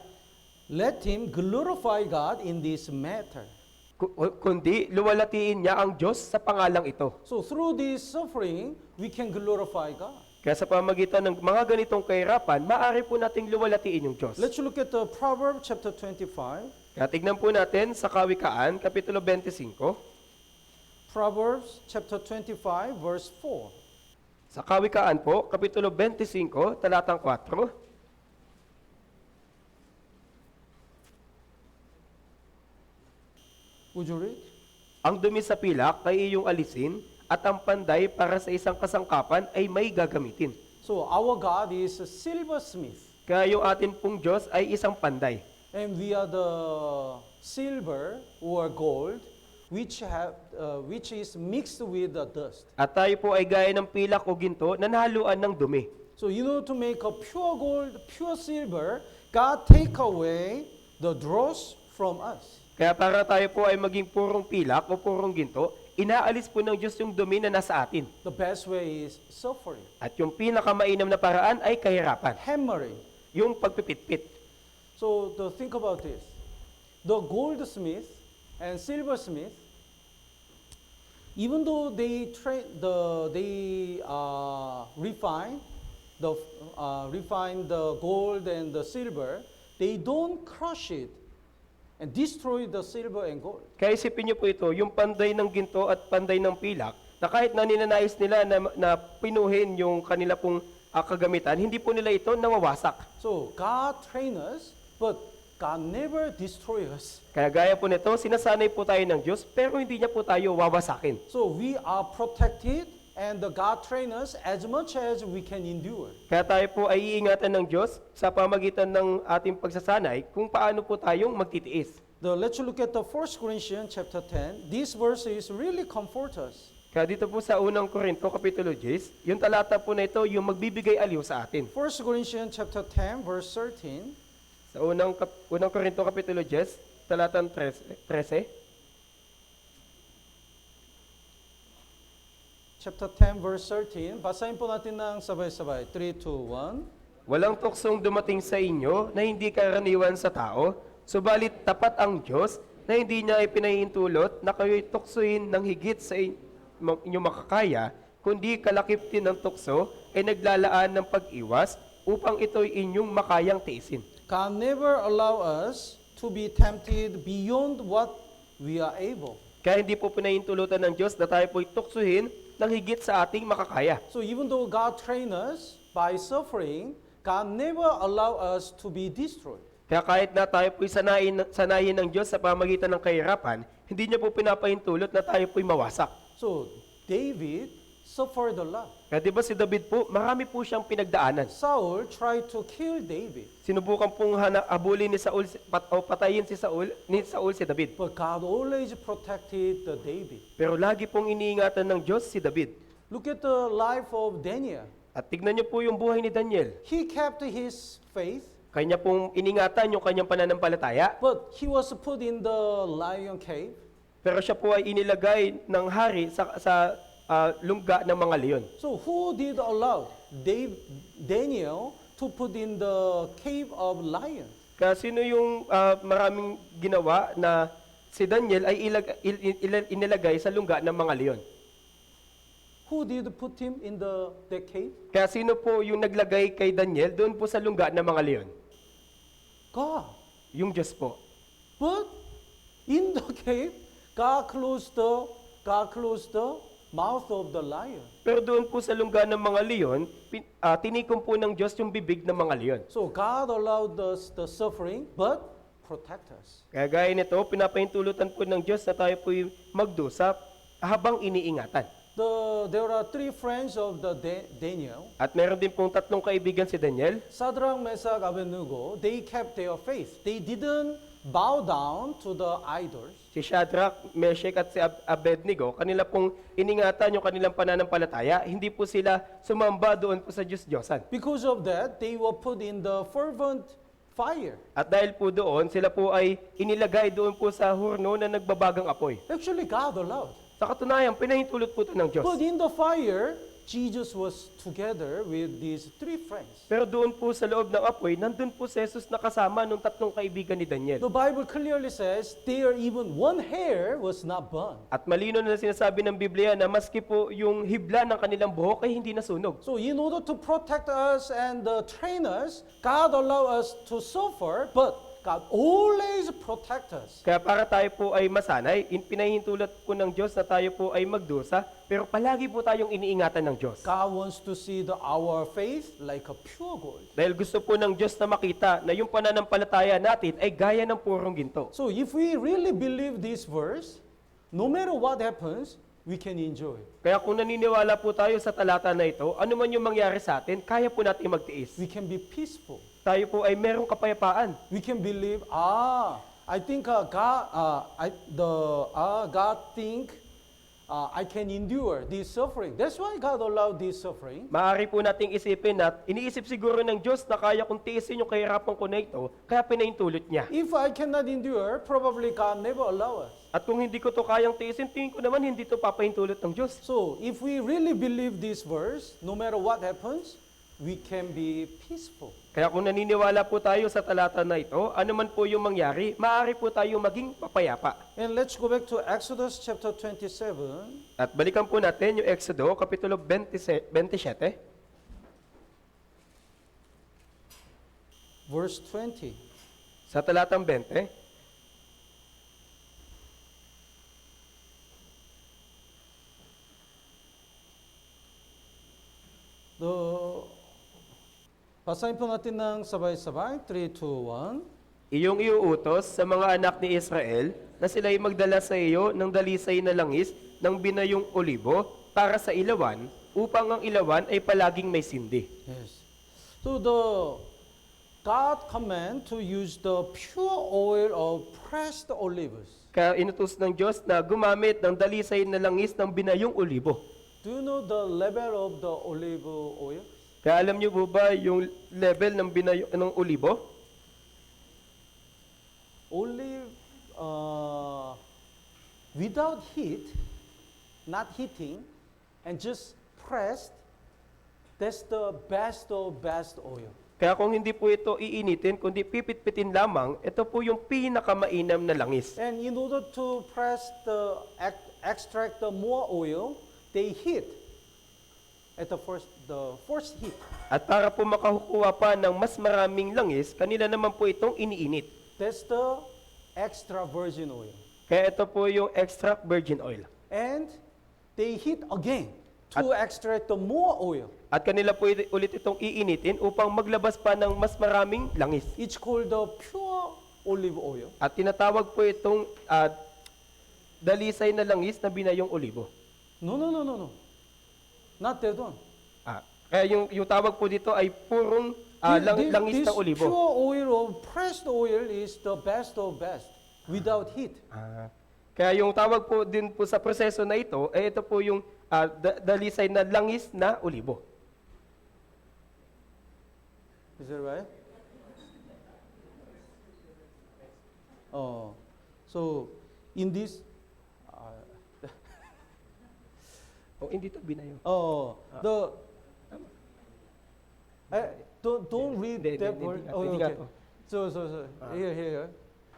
Let him glorify God in this matter.
Kundi luwalatiin niya ang Diyos sa pangalang ito.
So through this suffering, we can glorify God.
Kaya sa pamagitan ng mga ganitong kahirapan, maaari po nating luwalatiin yung Diyos.
Let's look at the Proverbs chapter 25.
Kaya tignan po natin sa Kawikaan, Kapitulo 25.
Proverbs chapter 25, verse 4.
Sa Kawikaan po, Kapitulo 25, talatang 4.
Would you read?
Ang dumi sa pilak ay iyong alisin, at ang panday para sa isang kasangkapan ay may gagamitin.
So our God is a silversmith.
Kaya yung atin pong Diyos ay isang panday.
And we are the silver or gold which is mixed with the dust.
At tayo po ay gaya ng pilak o ginto na nahaluan ng dumi.
So to make a pure gold, pure silver, God take away the dross from us.
Kaya para tayo po ay maging purong pilak o purong ginto, inaalis po ng Diyos yung dumi na nasa atin.
The best way is suffering,
At yung pinakamainam na paraan ay kahirapan,
hammering.
yung pagpipitpit.
So think about this. The goldsmith and silversmith, even though they refine the gold and the silver, they don't crush it and destroy the silver and gold.
Kaya isipin niyo po ito, yung panday ng ginto at panday ng pilak, na kahit na ninanais nila na pinuhin yung kanila pong kagamitan, hindi po nila ito nawawasak.
So God train us, but God never destroy us.
Kaya gaya po nito, sinasanay po tayo ng Diyos, pero hindi niya po tayo wawasakin.
So we are protected, and the God train us as much as we can endure.
Kaya tayo po ay iingatan ng Diyos sa pamagitan ng ating pagsasanay kung paano po tayong magtitiis.
Let's look at the 1 Corinthians chapter 10. This verse is really comfort us.
Kaya dito po sa unang Korinto, Kapitulo 10, yung talata po na ito, yung magbibigay aliw sa atin.
1 Corinthians chapter 10, verse 13.
Sa unang Korinto, Kapitulo 10, talatang 13.
Chapter 10, verse 13. Basahin po natin ng sabay-sabay. 3, 2, 1.
Walang tuksong dumating sa inyo na hindi karaniwan sa tao, subalit tapat ang Diyos na hindi niya ipinahintulot na kayo'y tuksuin ng higit sa inyong makakaya, kundi kalakip din ng tukso ay naglalaan ng pag-iwas upang ito'y inyong makayang tiisin.
God never allow us to be tempted beyond what we are able.
Kaya hindi po pinahintulutan ng Diyos na tayo po'y tuksuhin ng higit sa ating makakaya.
So even though God train us by suffering, God never allow us to be destroyed.
Kaya kahit na tayo po'y sanayin ng Diyos sa pamagitan ng kahirapan, hindi niya po pinapahintulot na tayo po'y mawasak.
So David suffered a lot.
Kaya di ba si David po, marami po siyang pinagdaanan.
Saul tried to kill David,
Sinubukan pong habulin ni Saul, o patayin si Saul si David.
but God always protected the David.
Pero lagi pong iniingatan ng Diyos si David.
Look at the life of Daniel.
At tignan niyo po yung buhay ni Daniel.
He kept his faith,
Kanya pong iningatan yung kanyang pananampalataya,
but he was put in the lion cave.
pero siya po ay inilagay ng hari sa lungga ng mga leon.
So who did allow Daniel to put in the cave of lion?
Kaya sino yung maraming ginawa na si Daniel ay inilagay sa lungga ng mga leon?
Who did put him in the cave?
Kaya sino po yung naglagay kay Daniel doon po sa lungga ng mga leon?
God.
Yung Diyos po.
But in the cave, God closed the mouth of the lion.
Pero doon po sa lungga ng mga leon, tinikom po ng Diyos yung bibig ng mga leon.
So God allowed us the suffering, but protect us.
Kaya gaya nito, pinapahintulutan po ng Diyos na tayo po'y magdusa habang iniingatan.
There are three friends of Daniel.
At meron din pong tatlong kaibigan si Daniel.
Shadrach, Meshach, Abednego. They kept their faith. They didn't bow down to the idols.
Si Shadrach, Meshach at si Abednego, kanila pong iningatan yung kanilang pananampalataya. Hindi po sila sumamba doon po sa Diyos-Diyosan.
Because of that, they were put in the fervent fire.
At dahil po doon, sila po ay inilagay doon po sa hurno na nagbabagang apoy.
Actually, God allowed.
Sa katunayan, pinahintulot po ito ng Diyos.
But in the fire, Jesus was together with these three friends.
Pero doon po sa loob ng apoy, nandun po si Jesus na kasama nung tatlong kaibigan ni Daniel.
The Bible clearly says there even one hair was not burned.
At malino na sinasabi ng Biblia na maski po yung hibla ng kanilang buhok ay hindi nasunog.
So in order to protect us and train us, God allow us to suffer, but God always protect us.
Kaya para tayo po ay masanay, pinahintulot po ng Diyos na tayo po ay magdusa, pero palagi po tayong iniingatan ng Diyos.
God wants to see our faith like a pure gold.
Dahil gusto po ng Diyos na makita na yung pananampalataya natin ay gaya ng purong ginto.
So if we really believe this verse, no matter what happens, we can enjoy.
Kaya kung naniniwala po tayo sa talata na ito, ano man yung mangyari sa atin, kaya po natin magtiis.
We can be peaceful.
Tayo po ay merong kapayapaan.
We can believe, I think God think I can endure this suffering. That's why God allowed this suffering.
Maaari po nating isipin na iniisip siguro ng Diyos na kaya kong tiisin yung kahirapan ko na ito, kaya pinahintulot niya.
If I cannot endure, probably God never allow us.
At kung hindi ko to kayang tiisin, tingin ko naman hindi to papahintulot ng Diyos.
So, if we really believe this verse, no matter what happens, we can be peaceful.
Kaya kung naniniwala po tayo sa talata na ito, ano man po yung mangyari, maaari po tayo maging papayapa.
And let's go back to Exodus chapter 27.
At balikan po natin yung Exodo, Kapitulo 27,
Verse 20.
sa talatang 20.
The Basahin po natin ng sabay-sabay. 3, 2, 1.
Iyong iuutos sa mga anak ni Israel na sila'y magdala sa iyo ng dalisay na langis ng binayong olibo para sa ilawan, upang ang ilawan ay palaging may sindi.
Yes. So God command to use the pure oil of pressed olives.
Kaya inutos ng Diyos na gumamit ng dalisay na langis ng binayong olibo.
Do you know the level of the olive oil?
Kaya alam niyo po ba yung level ng olibo?
Olive without heat, not heating, and just pressed, that's the best of best oil.
Kaya kung hindi po ito iinitin, kundi pipit-pitin lamang, ito po yung pinakamainam na langis.
And in order to press the extract the more oil, they heat at the first heat.
At para po makakuha pa ng mas maraming langis, kanila naman po itong iniinit.
That's the extra virgin oil.
Kaya ito po yung extra virgin oil.
And they heat again to extract the more oil.
At kanila po ulit itong iinitin upang maglabas pa ng mas maraming langis.
It's called the pure olive oil.
At tinatawag po itong dalisay na langis na binayong olibo.
No. Not that one.
Kaya yung tawag po dito ay purong langis
This
ng olibo.
pure oil of pressed oil is the best of best without heat.
Kaya yung tawag po din po sa proseso na ito, ay ito po yung dalisay na langis na olibo.
Is that right? Oh, so in this,
Hindi to binayo.
don't read that
Hindi
word.
nga,
Oh,
hindi nga
okay.
to.
So here.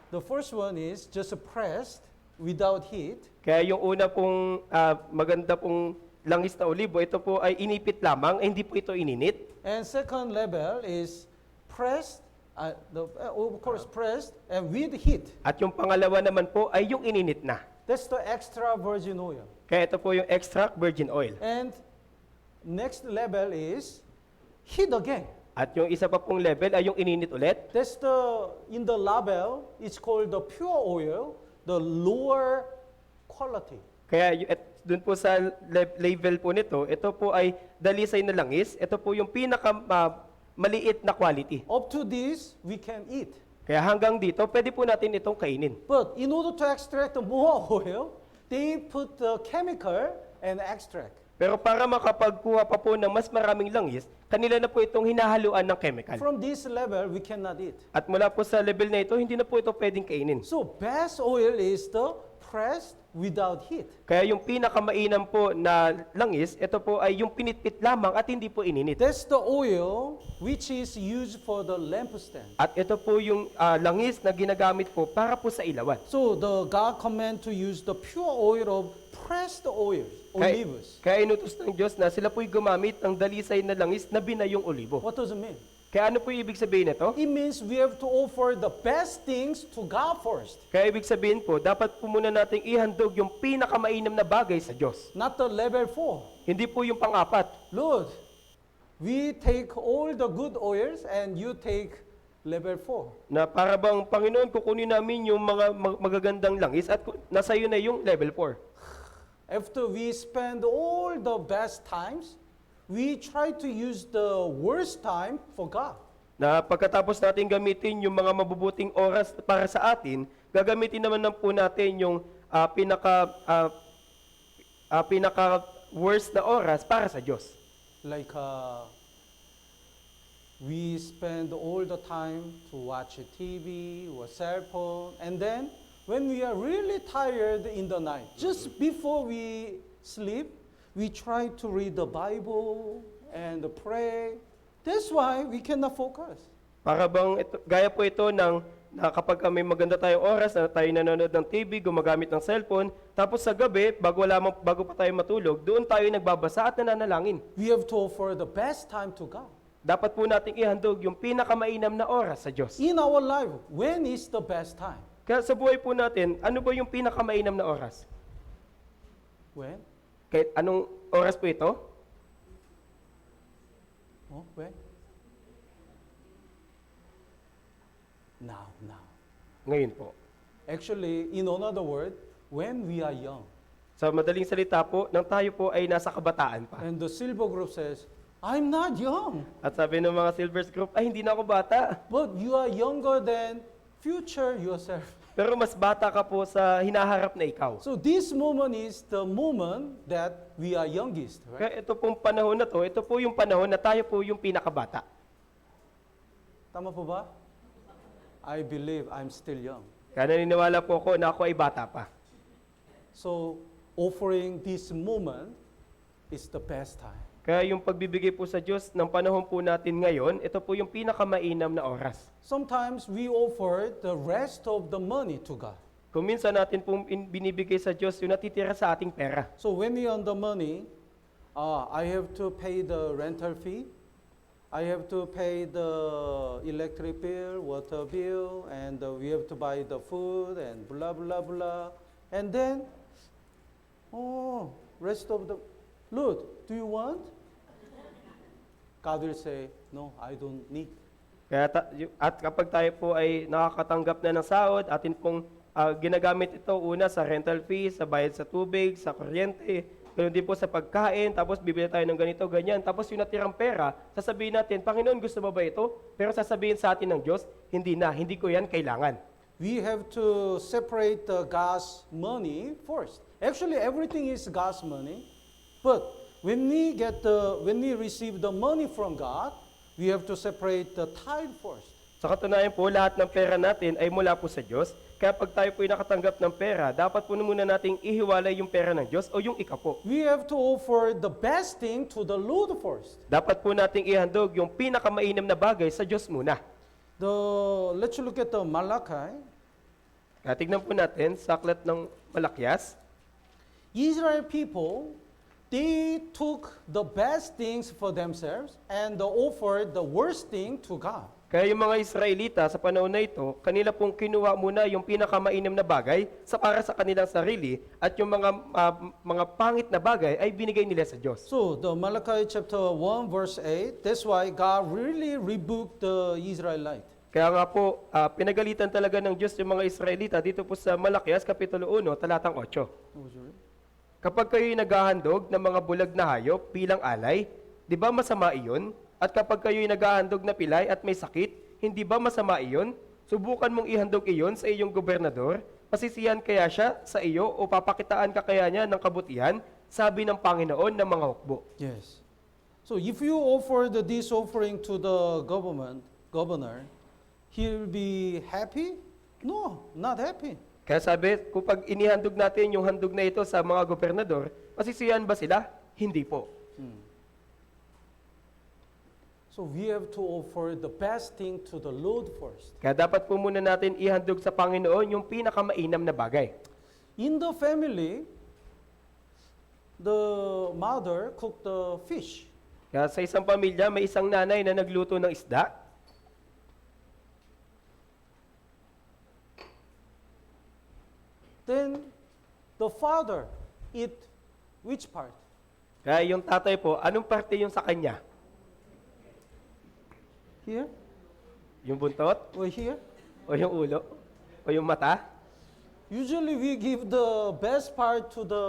The first one is just pressed without heat.
Kaya yung una pong maganda pong langis na olibo, ito po ay inipit lamang, hindi po ito ininit.
And second level is pressed, of course pressed and with heat.
At yung pangalawa naman po ay yung ininit na.
That's the extra virgin oil.
Kaya ito po yung extra virgin oil.
And next level is heat again.
At yung isa pa pong level ay yung ininit ulit.
That's in the label, it's called the pure oil, the lower quality.
Kaya dun po sa level po nito, ito po ay dalisay na langis. Ito po yung pinaka maliit na quality.
Up to this, we can eat.
Kaya hanggang dito, pwede po natin itong kainin.
But in order to extract more oil, they put the chemical and extract.
Pero para makapagkuha pa po ng mas maraming langis, kanila na po itong hinahaluan ng chemical.
From this level, we cannot eat.
At mula po sa level na ito, hindi na po ito pwedeng kainin.
So best oil is the pressed without heat.
Kaya yung pinakamainam po na langis, ito po ay yung pinitpit lamang at hindi po ininit.
That's the oil which is used for the lampstand.
At ito po yung langis na ginagamit po para po sa ilawan.
So the God command to use the pure oil of pressed oil, olives.
Kaya inutos ng Diyos na sila po'y gumamit ng dalisay na langis na binayong olibo.
What does it mean?
Kaya ano po yung ibig sabihin nito?
It means we have to offer the best things to God first.
Kaya ibig sabihin po, dapat po muna nating ihandog yung pinakamainam na bagay sa Diyos.
Not the level 4.
Hindi po yung pang-apat.
Lord, we take all the good oils and you take level 4.
Na para bang, Panginoon, kukunin namin yung mga magagandang langis at nasa iyo na yung level 4.
After we spend all the best times, we try to use the worst time for God.
Na pagkatapos natin gamitin yung mga mabubuting oras para sa atin, gagamitin naman po natin yung pinaka worst na oras para sa Diyos.
Like we spend all the time to watch TV or cell phone, and then when we are really tired in the night, just before we sleep, we try to read the Bible and pray. That's why we cannot focus.
Para bang gaya po ito na kapag may maganda tayong oras na tayo nanonood ng TV, gumagamit ng cellphone, tapos sa gabi, bago pa tayo matulog, doon tayo nagbabasa at nananalangin.
We have to offer the best time to God.
Dapat po nating ihandog yung pinakamainam na oras sa Diyos.
In our life, when is the best time?
Kaya sa buhay po natin, ano ba yung pinakamainam na oras?
When?
Kahit anong oras po ito?
Oh, when? Now, now.
Ngayon po.
Actually, in another word, when we are young.
Sa madaling salita po, nang tayo po ay nasa kabataan pa.
And the silver group says, I'm not young,
At sabi ng mga Silvers Group, ay hindi na ako bata.
but you are younger than future yourself.
Pero mas bata ka po sa hinaharap na ikaw.
So this moment is the moment that we are youngest, right?
Kaya ito pong panahon na to, ito po yung panahon na tayo po yung pinakabata.
Tama po ba? I believe I'm still young.
Kaya naniniwala po ako na ako ay bata pa.
So offering this moment is the best time.
Kaya yung pagbibigay po sa Diyos ng panahon po natin ngayon, ito po yung pinakamainam na oras.
Sometimes we offer the rest of the money to God.
Kung minsan natin pong binibigay sa Diyos yung natitira sa ating pera.
So when we earn the money, I have to pay the rental fee. I have to pay the electric bill, water bill, and we have to buy the food and blah, blah, blah. And then, rest of the, Lord, do you want? God will say, no, I don't need.
Kaya at kapag tayo po ay nakakatanggap na ng sahod, atin pong ginagamit ito una sa rental fee, sa bayad sa tubig, sa kuryente, ganoon din po sa pagkain, tapos bibili tayo ng ganito, ganyan. Tapos yung natirang pera, sasabihin natin, Panginoon, gusto mo ba ito? Pero sasabihin sa atin ng Diyos, hindi na, hindi ko yan kailangan.
We have to separate the God's money first. Actually, everything is God's money. But when we receive the money from God, we have to separate the tithe first.
Sa katunayan po, lahat ng pera natin ay mula po sa Diyos. Kaya pag tayo po ay nakatanggap ng pera, dapat po muna nating ihiwalay yung pera ng Diyos o yung ikapo.
We have to offer the best thing to the Lord first.
Dapat po nating ihandog yung pinakamainam na bagay sa Diyos muna.
Let's look at the Malachi.
Kaya tignan po natin sa aklat ng Malakyas.
Israel people, they took the best things for themselves and offered the worst thing to God.
Kaya yung mga Israelita sa panahon na ito, kanila pong kinuha muna yung pinakamainam na bagay para sa kanilang sarili at yung mga pangit na bagay ay binigay nila sa Diyos.
So, the Malachi chapter 1 verse 8, that's why God really rebuked the Israelite.
Kaya nga po, pinagalitan talaga ng Diyos yung mga Israelita dito po sa Malakyas, Kapitulo 1, talatang 8. Kapag kayo'y naghahandog ng mga bulag na hayop bilang alay, di ba masama iyon? At kapag kayo'y naghahandog na pilay at may sakit, hindi ba masama iyon? Subukan mong ihandog iyon sa iyong gobernador, pasisihan kaya siya sa iyo o papakitaan ka kaya niya ng kabutihan, sabi ng Panginoon ng mga hukbo.
Yes. So if you offer this offering to the governor, he will be happy? No, not happy.
Kaya sabi, kapag inihandog natin yung handog na ito sa mga gobernador, pasisihan ba sila? Hindi po.
So we have to offer the best thing to the Lord first.
Kaya dapat po muna natin ihandog sa Panginoon yung pinakamainam na bagay.
In the family, the mother cooked the fish.
Kaya sa isang pamilya, may isang nanay na nagluto ng isda.
Then the father eat which part?
Kaya yung tatay po, anong parte yung sa kanya?
Here
Yung buntot?
or here?
O yung ulo? O yung mata?
Usually we give the best part to the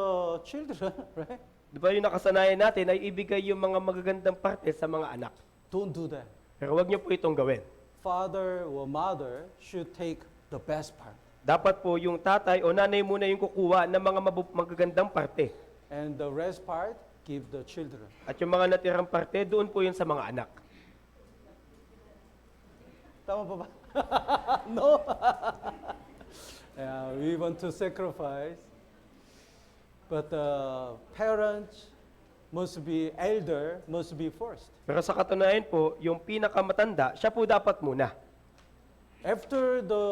children, right?
Di ba yung nakasanayan natin ay ibigay yung mga magagandang parte sa mga anak.
Don't do that.
Pero wag niyo po itong gawin.
Father or mother should take the best part.
Dapat po yung tatay o nanay muna yung kukuha ng mga magagandang parte.
And the rest part, give the children.
At yung mga natirang parte, doon po yun sa mga anak.
Tama pa ba? No. Yeah, we want to sacrifice. But parents must be elder, must be first.
Pero sa katunayan po, yung pinakamatanda, siya po dapat muna.
After the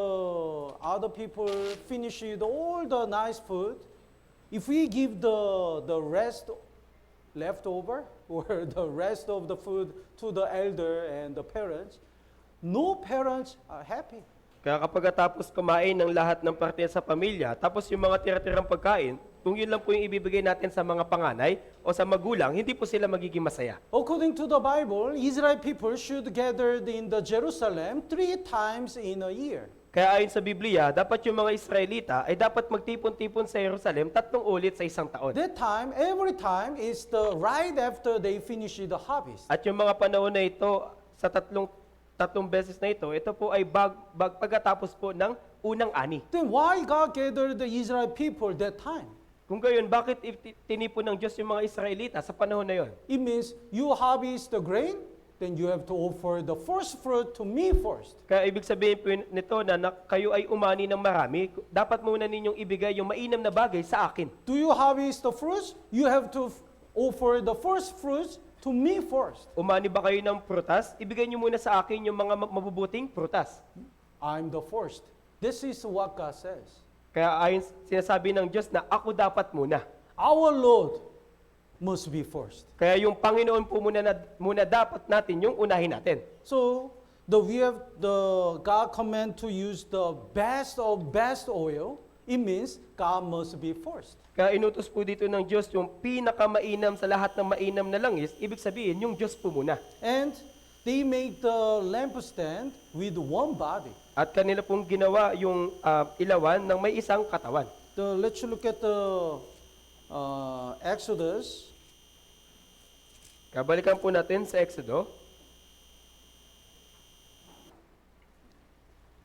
other people finish eat all the nice food, if we give the rest leftover or the rest of the food to the elder and the parents, no parents are happy.
Kaya kapag tapos kumain ng lahat ng parte sa pamilya, tapos yung mga tira-tirang pagkain, kung yun lang po yung ibibigay natin sa mga panganay o sa magulang, hindi po sila magiging masaya.
According to the Bible, Israel people should gather in the Jerusalem 3 times in a year.
Kaya ayon sa Biblia, dapat yung mga Israelita ay dapat magtipon-tipon sa Jerusalem 3 ulit sa isang taon.
That time, every time is the right after they finish the harvest.
At yung mga panahon na ito, sa tatlong beses na ito po ay pagkatapos po ng unang ani.
Then why God gathered the Israel people that time?
Kung gayon, bakit tinipon ng Diyos yung mga Israelita sa panahon na yon?
It means you harvest the grain, then you have to offer the first fruit to me first.
Kaya ibig sabihin po nito na kayo ay umani ng marami, dapat muna ninyong ibigay yung mainam na bagay sa akin.
Do you harvest the fruits? You have to offer the first fruits to me first.
Umani ba kayo ng prutas? Ibigay niyo muna sa akin yung mga mabubuting prutas.
I'm the first. This is what God says.
Kaya ayon sinasabi ng Diyos na ako dapat muna.
Our Lord must be first.
Kaya yung Panginoon po muna dapat natin yung unahin natin.
So we have the God command to use the best of best oil. It means God must be first.
Kaya inutos po dito ng Diyos yung pinakamainam sa lahat ng mainam na langis, ibig sabihin yung Diyos po muna.
And they make the lampstand with one body.
At kanila pong ginawa yung ilawan ng may isang katawan.
Let's look at the Exodus.
Kabalikan po natin sa Exodo,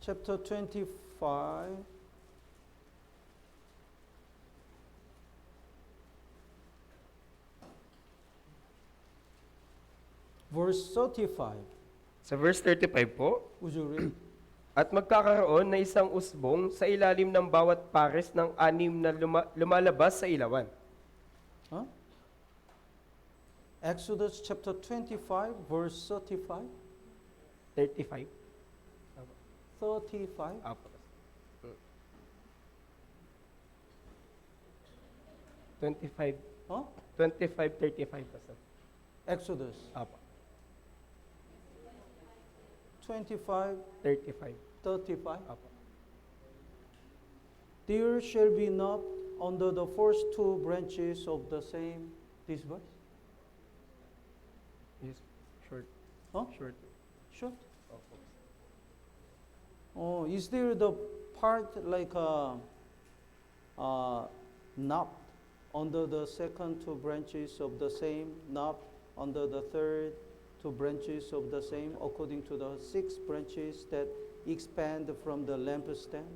Chapter 25. Verse 35.
sa verse 35 po,
Would you read?
at magkakaroon na isang usbong sa ilalim ng bawat pares ng 6 na lumalabas sa ilawan.
Huh? Exodus chapter 25, verse 35.
35.
35.
Apo. 25,
Huh?
25, 35 Pastor.
Exodus
Apo.
25,
35.
35.
Apo.
There shall be not under the first 2 branches of the same, this verse?
Yes, short.
Huh?
Short.
Sure.
Opo.
Oh, is there the part like a knot under the second 2 branches of the same, knot under the third 2 branches of the same, according to the 6 branches that expand from the lampstand?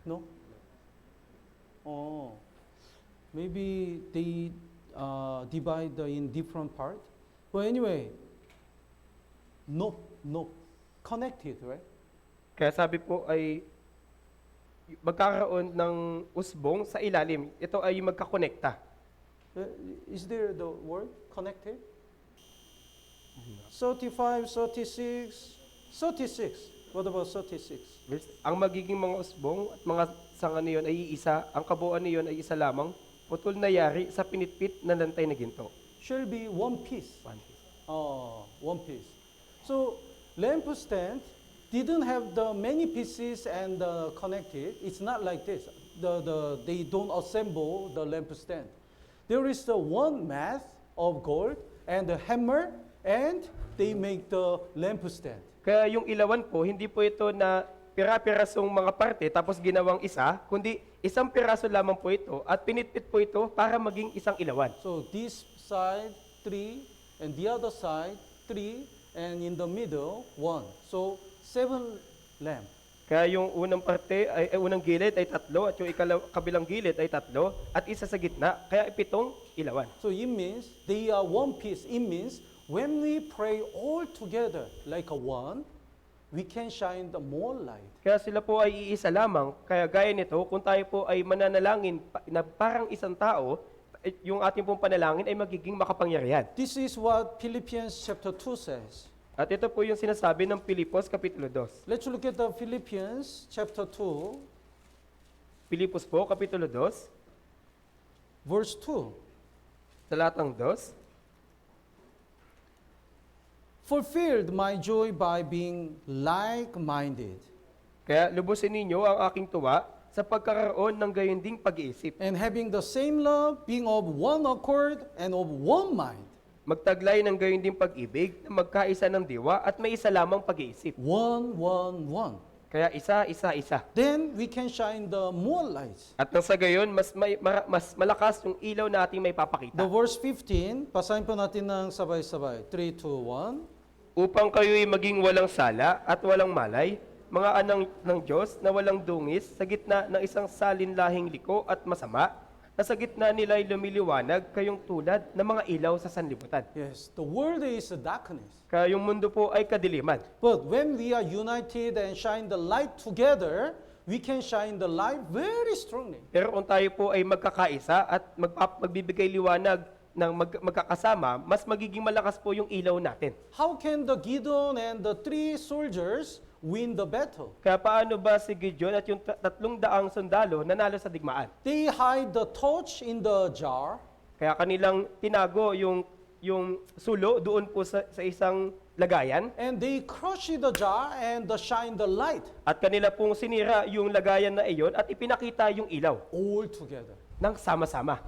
No? Oh, maybe they divide in different part. But anyway, no, connected, right?
Kaya sabi po ay magkakaroon ng usbong sa ilalim. Ito ay magkakonekta.
Is there the word connected? 35, 36, 36. What about 36?
Ang magiging mga usbong at mga sanga niyon ay iisa, ang kabuuan niyon ay isa lamang, putol na yari sa pinitpit na lantay na ginto.
Shall be one piece.
One piece.
Oh, one piece. So lampstand didn't have the many pieces and connected. It's not like this. They don't assemble the lampstand. There is the one mat of gold and the hammer, and they make the lampstand.
Kaya yung ilawan po, hindi po ito na pira-pirasong mga parte tapos ginawang isa, kundi isang piraso lamang po ito at pinitpit po ito para maging isang ilawan.
So this side 3, and the other side 3, and in the middle 1. So 7 lamp.
Kaya yung unang parte, unang gilid ay 3 at yung kabilang gilid ay 3 at isa sa gitna, kaya 7 ilawan.
So it means they are one piece. It means when we pray all together like a one, we can shine the more light.
Kaya sila po ay iisa lamang, kaya gaya nito, kung tayo po ay mananalangin na parang isang tao, yung ating pong panalangin ay magiging makapangyarihan.
This is what Philippians chapter 2 says.
At ito po yung sinasabi ng Pilipos Kapitulo 2.
Let's look at the Philippians chapter 2,
Pilipos po, Kapitulo 2,
verse 2.
talatang 2.
fulfilled my joy by being like-minded
Kaya lubusin ninyo ang aking tuwa sa pagkakaroon ng gayunding pag-iisip.
and having the same love, being of one accord and of one mind.
Magtaglay ng gayunding pag-ibig na magkaisa ng diwa at may isa lamang pag-iisip.
One, one, one.
Kaya isa, isa, isa.
Then we can shine the more lights.
At nang sa gayon, mas malakas yung ilaw na ating may papakita.
The verse 15, basahin po natin ng sabay-sabay. 3, 2, 1.
Upang kayo'y maging walang sala at walang malay, mga anang ng Diyos na walang dungis sa gitna ng isang salinlahing liko at masama, na sa gitna nila'y lumiliwanag kayong tulad ng mga ilaw sa sanlibutan.
Yes, the world is darkness.
Kaya yung mundo po ay kadiliman.
But when we are united and shine the light together, we can shine the light very strongly.
Pero kung tayo po ay magkakaisa at magbibigay liwanag ng magkakasama, mas magiging malakas po yung ilaw natin.
How can the Gideon and the 3 soldiers win the battle?
Kaya paano ba si Gideon at yung 300 sundalo nanalo sa digmaan?
They hide the torch in the jar,
Kaya kanilang tinago yung sulo doon po sa isang lagayan
and they crush the jar and shine the light
at kanila pong sinira yung lagayan na iyon at ipinakita yung ilaw
all together.
ng sama-sama.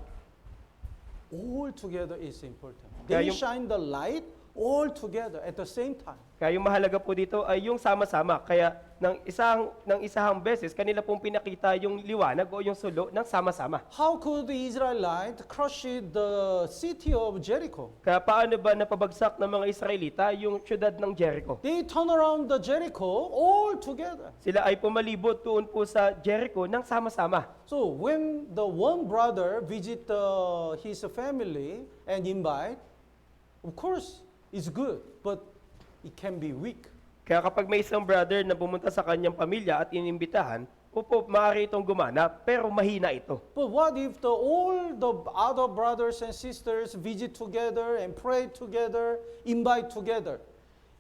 All together is important.
Kaya
They
yung-
shine the light all together at the same time.
Kaya yung mahalaga po dito ay yung sama-sama. Kaya ng isahang beses kanila pong pinakita yung liwanag o yung sulo ng sama-sama.
How could the Israelite crush the city of Jericho?
Kaya paano ba napabagsak ng mga Israelita yung syudad ng Jericho?
They turn around the Jericho all together.
Sila ay pumalibot doon po sa Jericho ng sama-sama.
So when the one brother visit his family and invite, of course, it's good, but it can be weak.
Kaya kapag may isang brother na pumunta sa kanyang pamilya at inimbitahan, opo, maaari itong gumana, pero mahina ito.
But what if all the other brothers and sisters visit together and pray together, invite together?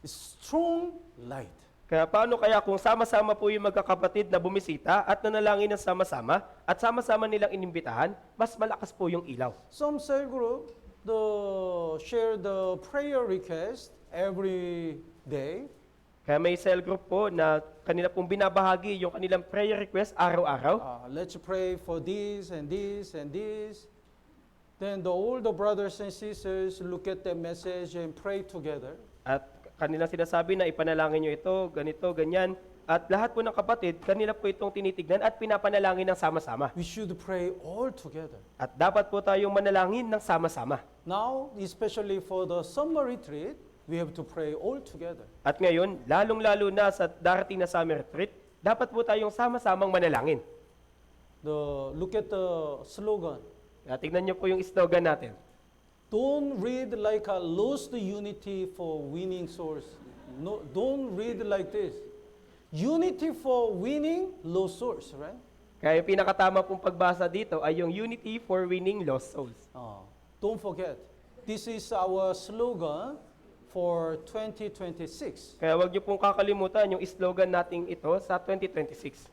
Strong light.
Kaya paano kaya kung sama-sama po yung magkakapatid na bumisita at nanalangin ng sama-sama at sama-sama nilang inimbitahan, mas malakas po yung ilaw.
Some cell group share the prayer request every day.
Kaya may cell group po na kanila pong binabahagi yung kanilang prayer request araw-araw.
Let's pray for this and this and this. Then all the brothers and sisters look at the message and pray together.
At kanilang sinasabi na ipanalangin nyo ito, ganito, ganyan. At lahat po ng kapatid, kanila po itong tinitignan at pinapanalangin ng sama-sama.
We should pray all together.
At dapat po tayong manalangin ng sama-sama.
Now, especially for the summer retreat, we have to pray all together.
At ngayon, lalong-lalo na sa darating na summer retreat, dapat po tayong sama-samang manalangin.
Look at the slogan.
Tingnan niyo po yung slogan natin.
Don't read like a lost unity for winning souls. No, don't read like this. Unity for winning lost souls, right?
Kaya yung pinakatama pong pagbasa dito ay yung Unity for Winning Lost Souls.
Don't forget, this is our slogan for 2026.
Kaya wag niyo pong kakalimutan yung slogan nating ito sa 2026.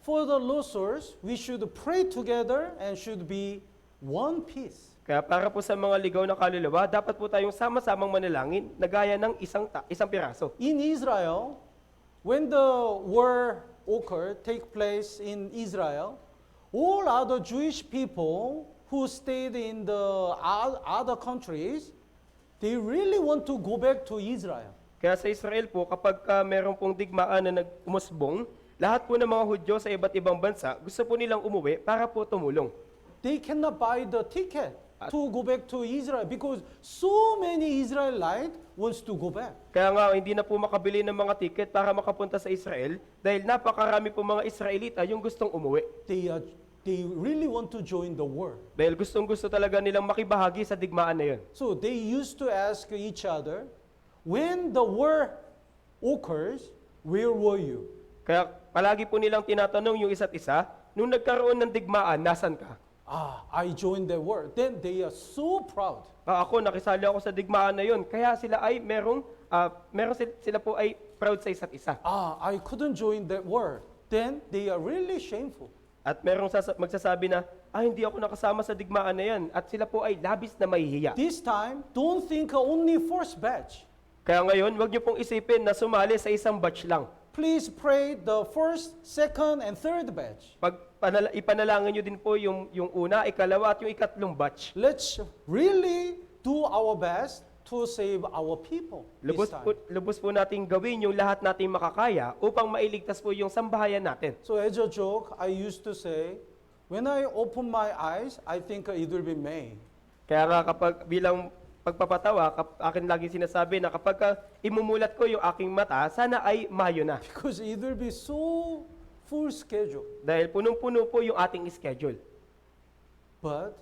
For the lost souls, we should pray together and should be one piece.
Kaya para po sa mga ligaw na kaluluwa, dapat po tayong sama-samang manalangin na gaya ng isang piraso.
In Israel, when the war take place in Israel, all other Jewish people who stayed in the other countries, they really want to go back to Israel.
Kaya sa Israel po, kapag meron pong digmaan na umusbong, lahat po ng mga Hudyo sa iba't ibang bansa, gusto po nilang umuwi para po tumulong.
They cannot buy the ticket to go back to Israel because so many Israelites wants to go back.
Kaya nga, hindi na po makabili ng mga ticket para makapunta sa Israel dahil napakarami po mga Israelita yung gustong umuwi.
They really want to join the war.
Dahil gustong-gusto talaga nilang makibahagi sa digmaan na yun.
So they used to ask each other, when the war occurs, where were you?
Kaya palagi po nilang tinatanong yung isa't isa, nung nagkaroon ng digmaan, nasan ka?
I joined the war. Then they are so proud.
Ako, nakisali ako sa digmaan na yun. Kaya sila ay sila po ay proud sa isa't isa.
I couldn't join that war. Then they are really shameful.
At merong magsasabi na, hindi ako nakasama sa digmaan na yan. At sila po ay labis na mahihiya.
This time, don't think only first batch.
Kaya ngayon, wag niyo pong isipin na sumali sa isang batch lang.
Please pray the first, second, and third batch.
Ipanalangin niyo din po yung una, ikalawa at yung ikatlong batch.
Let's really do our best to save our people this time.
Lubos po nating gawin yung lahat nating makakaya upang mailigtas po yung sambahayan natin.
So as a joke, I used to say, when I open my eyes, I think it will be May.
Kaya nga kapag bilang pagpapatawa, akin laging sinasabi na kapag imumulat ko yung aking mata, sana ay Mayo na.
Because it will be so full schedule.
Dahil punong-puno po yung ating schedule.
But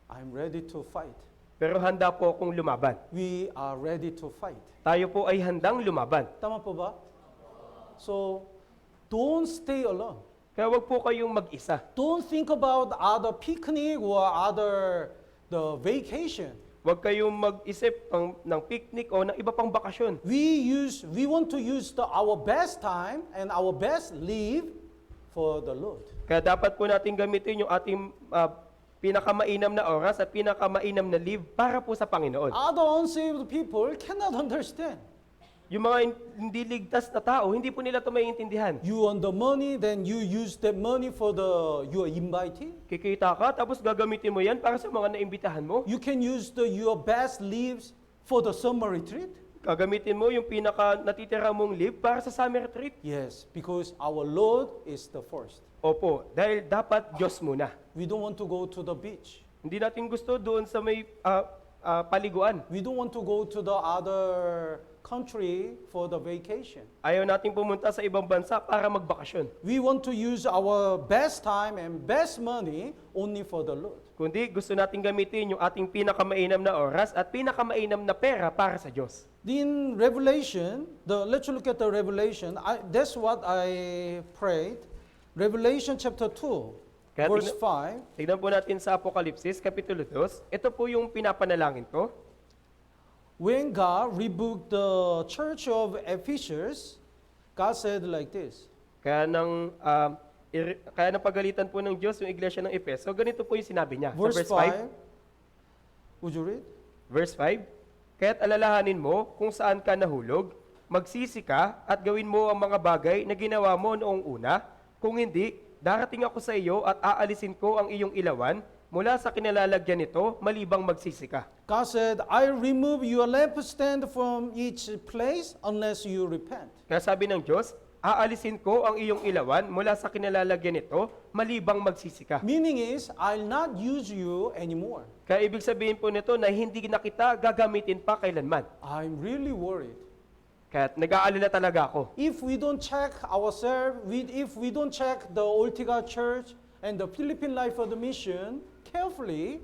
I'm ready to fight.
Pero handa po akong lumaban.
We are ready to fight.
Tayo po ay handang lumaban.
Tama po ba? So, don't stay alone.
Kaya wag po kayong mag-isa.
Don't think about other picnic or other the vacation.
Huwag kayong mag-isip ng picnic o ng iba pang bakasyon.
We want to use our best time and our best leave for the Lord.
Kaya dapat po natin gamitin yung ating pinakamainam na oras at pinakamainam na leave para po sa Panginoon.
Other unsaved people cannot understand.
Yung mga hindi ligtas na tao, hindi po nila ito maiintindihan.
You earn the money, then you use that money for your invitee.
Kikita ka, tapos gagamitin mo yan para sa mga naimbitahan mo.
You can use your best leaves for the summer retreat.
Gagamitin mo yung pinaka natitira mong leave para sa summer retreat.
Yes, because our Lord is the first.
Opo, dahil dapat Diyos muna.
We don't want to go to the beach.
Hindi natin gusto doon sa may paliguan.
We don't want to go to the other country for the vacation.
Ayaw nating pumunta sa ibang bansa para magbakasyon.
We want to use our best time and best money only for the Lord.
Kundi gusto nating gamitin yung ating pinakamainam na oras at pinakamainam na pera para sa Diyos.
In Revelation, let's look at the Revelation. That's what I prayed. Revelation chapter 2,
Kaya
verse 5.
Tignan po natin sa Apokalipsis, Kapitulo 2. Ito po yung pinapanalangin ko.
When God rebuked the church of Ephesus, God said like this.
Kaya nang pagalitan po ng Diyos yung iglesia ng Efeso, ganito po yung sinabi niya.
Verse
Sa verse
5. Would you read?
Verse 5, kaya't alalahanin mo kung saan ka nahulog, magsisi ka at gawin mo ang mga bagay na ginawa mo noong una. Kung hindi, darating ako sa iyo at aalisin ko ang iyong ilawan mula sa kinalalagyan nito, malibang magsisi ka.
God said, I remove your lampstand from each place unless you repent.
Kaya sabi ng Diyos, aalisin ko ang iyong ilawan mula sa kinalalagyan nito, malibang magsisi ka.
Meaning is, I'll not use you anymore.
Kaya ibig sabihin po nito na hindi na kita gagamitin pa kailanman.
I'm really worried.
Kaya nag-aalala talaga ako.
If we don't check ourselves, if we don't check the Ortiga Church and the Philippine Life of the Mission carefully,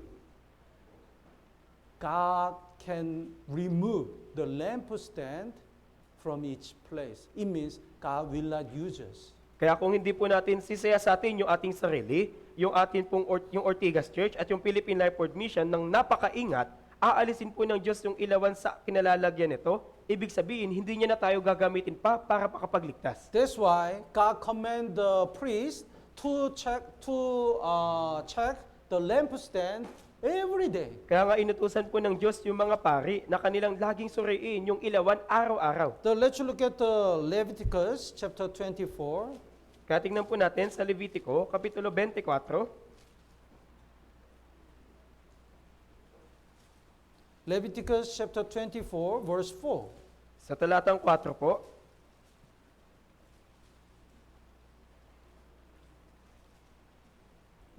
God can remove the lampstand from each place. It means God will not use us.
Kaya kung hindi po natin sisiyasatin yung ating sarili, yung ating pong yung Ortigas Church at yung Philippine Life Word Mission ng napakaingat, aalisin po ng Diyos yung ilawan sa kinalalagyan nito, ibig sabihin, hindi niya na tayo gagamitin pa para makapagligtas.
That's why God command the priest to check the lampstand every day.
Kaya nga inutusan po ng Diyos yung mga pari na kanilang laging suriin yung ilawan araw-araw.
Let's look at Leviticus chapter 24.
Kaya tingnan po natin sa Levitico, Kapitulo 24.
Leviticus chapter 24, verse 4.
Sa talatang 4 po,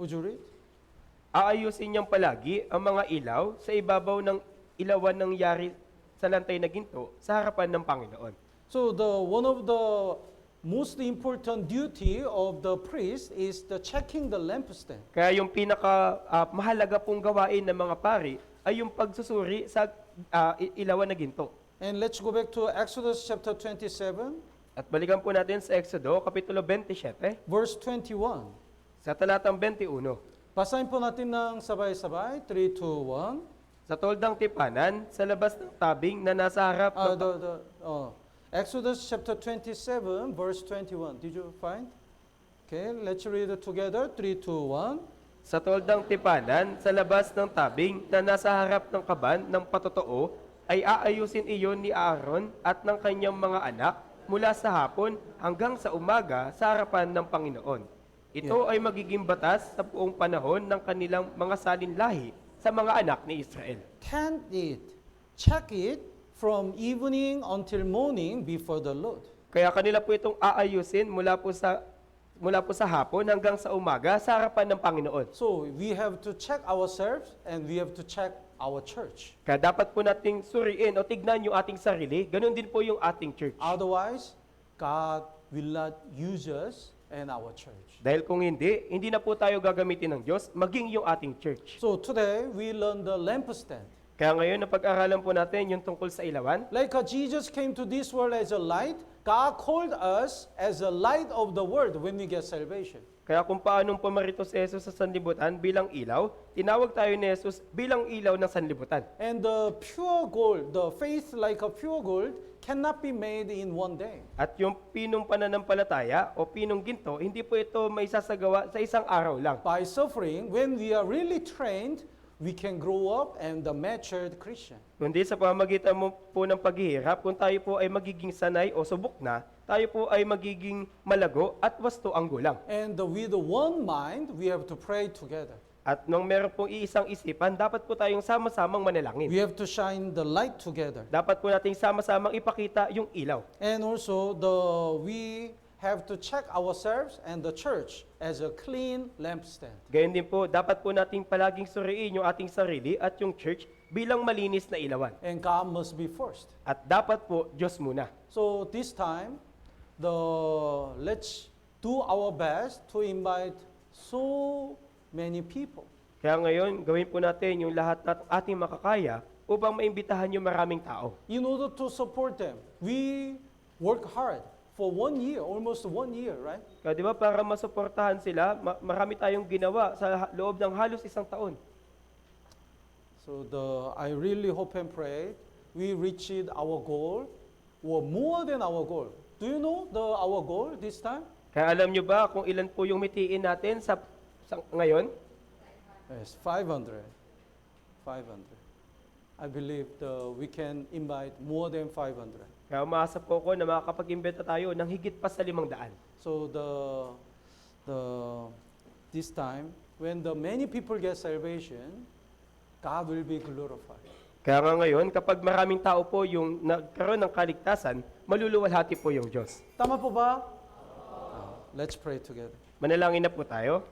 Would you read?
aayusin niyang palagi ang mga ilaw sa ibabaw ng ilawan ng yari sa lantay na ginto sa harapan ng Panginoon.
So one of the most important duty of the priest is the checking the lampstand.
Kaya yung pinaka mahalaga pong gawain ng mga pari ay yung pagsusuri sa ilawan na ginto.
And let's go back to Exodus chapter 27,
At balikan po natin sa Exodo, Kapitulo 27,
verse 21.
sa talatang 21.
Basahin po natin ng sabay-sabay. 3, 2, 1.
Sa toldang tipanan, sa labas ng tabing na nasa harap ng...
Exodus chapter 27, verse 21. Did you find? Okay, let's read it together. 3, 2, 1.
Sa toldang tipanan, sa labas ng tabing na nasa harap ng kaban ng patotoo, ay aayusin iyon ni Aaron at ng kanyang mga anak mula sa hapon hanggang sa umaga sa harapan ng Panginoon. Ito ay magiging batas sa buong panahon ng kanilang mga salinlahi sa mga anak ni Israel.
Tend it, check it from evening until morning before the Lord.
Kaya kanila po itong aayusin mula po sa hapon hanggang sa umaga sa harapan ng Panginoon.
So we have to check ourselves and we have to check our church.
Kaya dapat po nating suriin o tignan yung ating sarili, ganun din po yung ating church.
Otherwise, God will not use us and our church.
Dahil kung hindi na po tayo gagamitin ng Diyos, maging yung ating church.
So today we learn the lampstand.
Kaya ngayon, napag-aralan po natin yung tungkol sa ilawan.
Like Jesus came to this world as a light, God called us as a light of the world when we get salvation.
Kaya kung paanong pumarito si Jesus sa sanlibutan bilang ilaw, tinawag tayo ni Jesus bilang ilaw ng sanlibutan.
And the pure gold, the faith like a pure gold, cannot be made in one day.
At yung pinong pananampalataya o pinong ginto, hindi po ito may sasagawa sa isang araw lang.
By suffering, when we are really trained, we can grow up and the matured Christian.
Kundi sa pamamagitan mo po ng paghihirap, kung tayo po ay magiging sanay o subok na, tayo po ay magiging malago at wasto ang gulang.
And with one mind, we have to pray together.
At nung meron pong iisang isipan, dapat po tayong sama-samang manalangin.
We have to shine the light together.
Dapat po nating sama-samang ipakita yung ilaw.
And also, we have to check ourselves and the church as a clean lampstand.
Gayon din po, dapat po nating palaging suriin yung ating sarili at yung church bilang malinis na ilawan.
And God must be first.
At dapat po, Diyos muna.
So this time, let's do our best to invite so many people.
Kaya ngayon, gawin po natin yung lahat ng ating makakaya upang maimbitahan yung maraming tao.
In order to support them, we work hard for 1 year, almost 1 year, right?
Kaya di ba, para masuportahan sila, marami tayong ginawa sa loob ng halos isang taon.
So I really hope and pray we reached our goal, or more than our goal. Do you know our goal this time?
Kaya alam nyo ba kung ilan po yung mitiin natin sa ngayon?
Yes, 500. 500. I believe we can invite more than 500.
Kaya umaasa po ko na makakapag-imbita tayo ng higit pa sa 500.
So this time, when the many people get salvation, God will be glorified.
Kaya nga ngayon, kapag maraming tao po yung nagkaroon ng kaligtasan, maluluwalhati po yung Diyos.
Tama po ba? Let's pray together.
Manalangin na po tayo.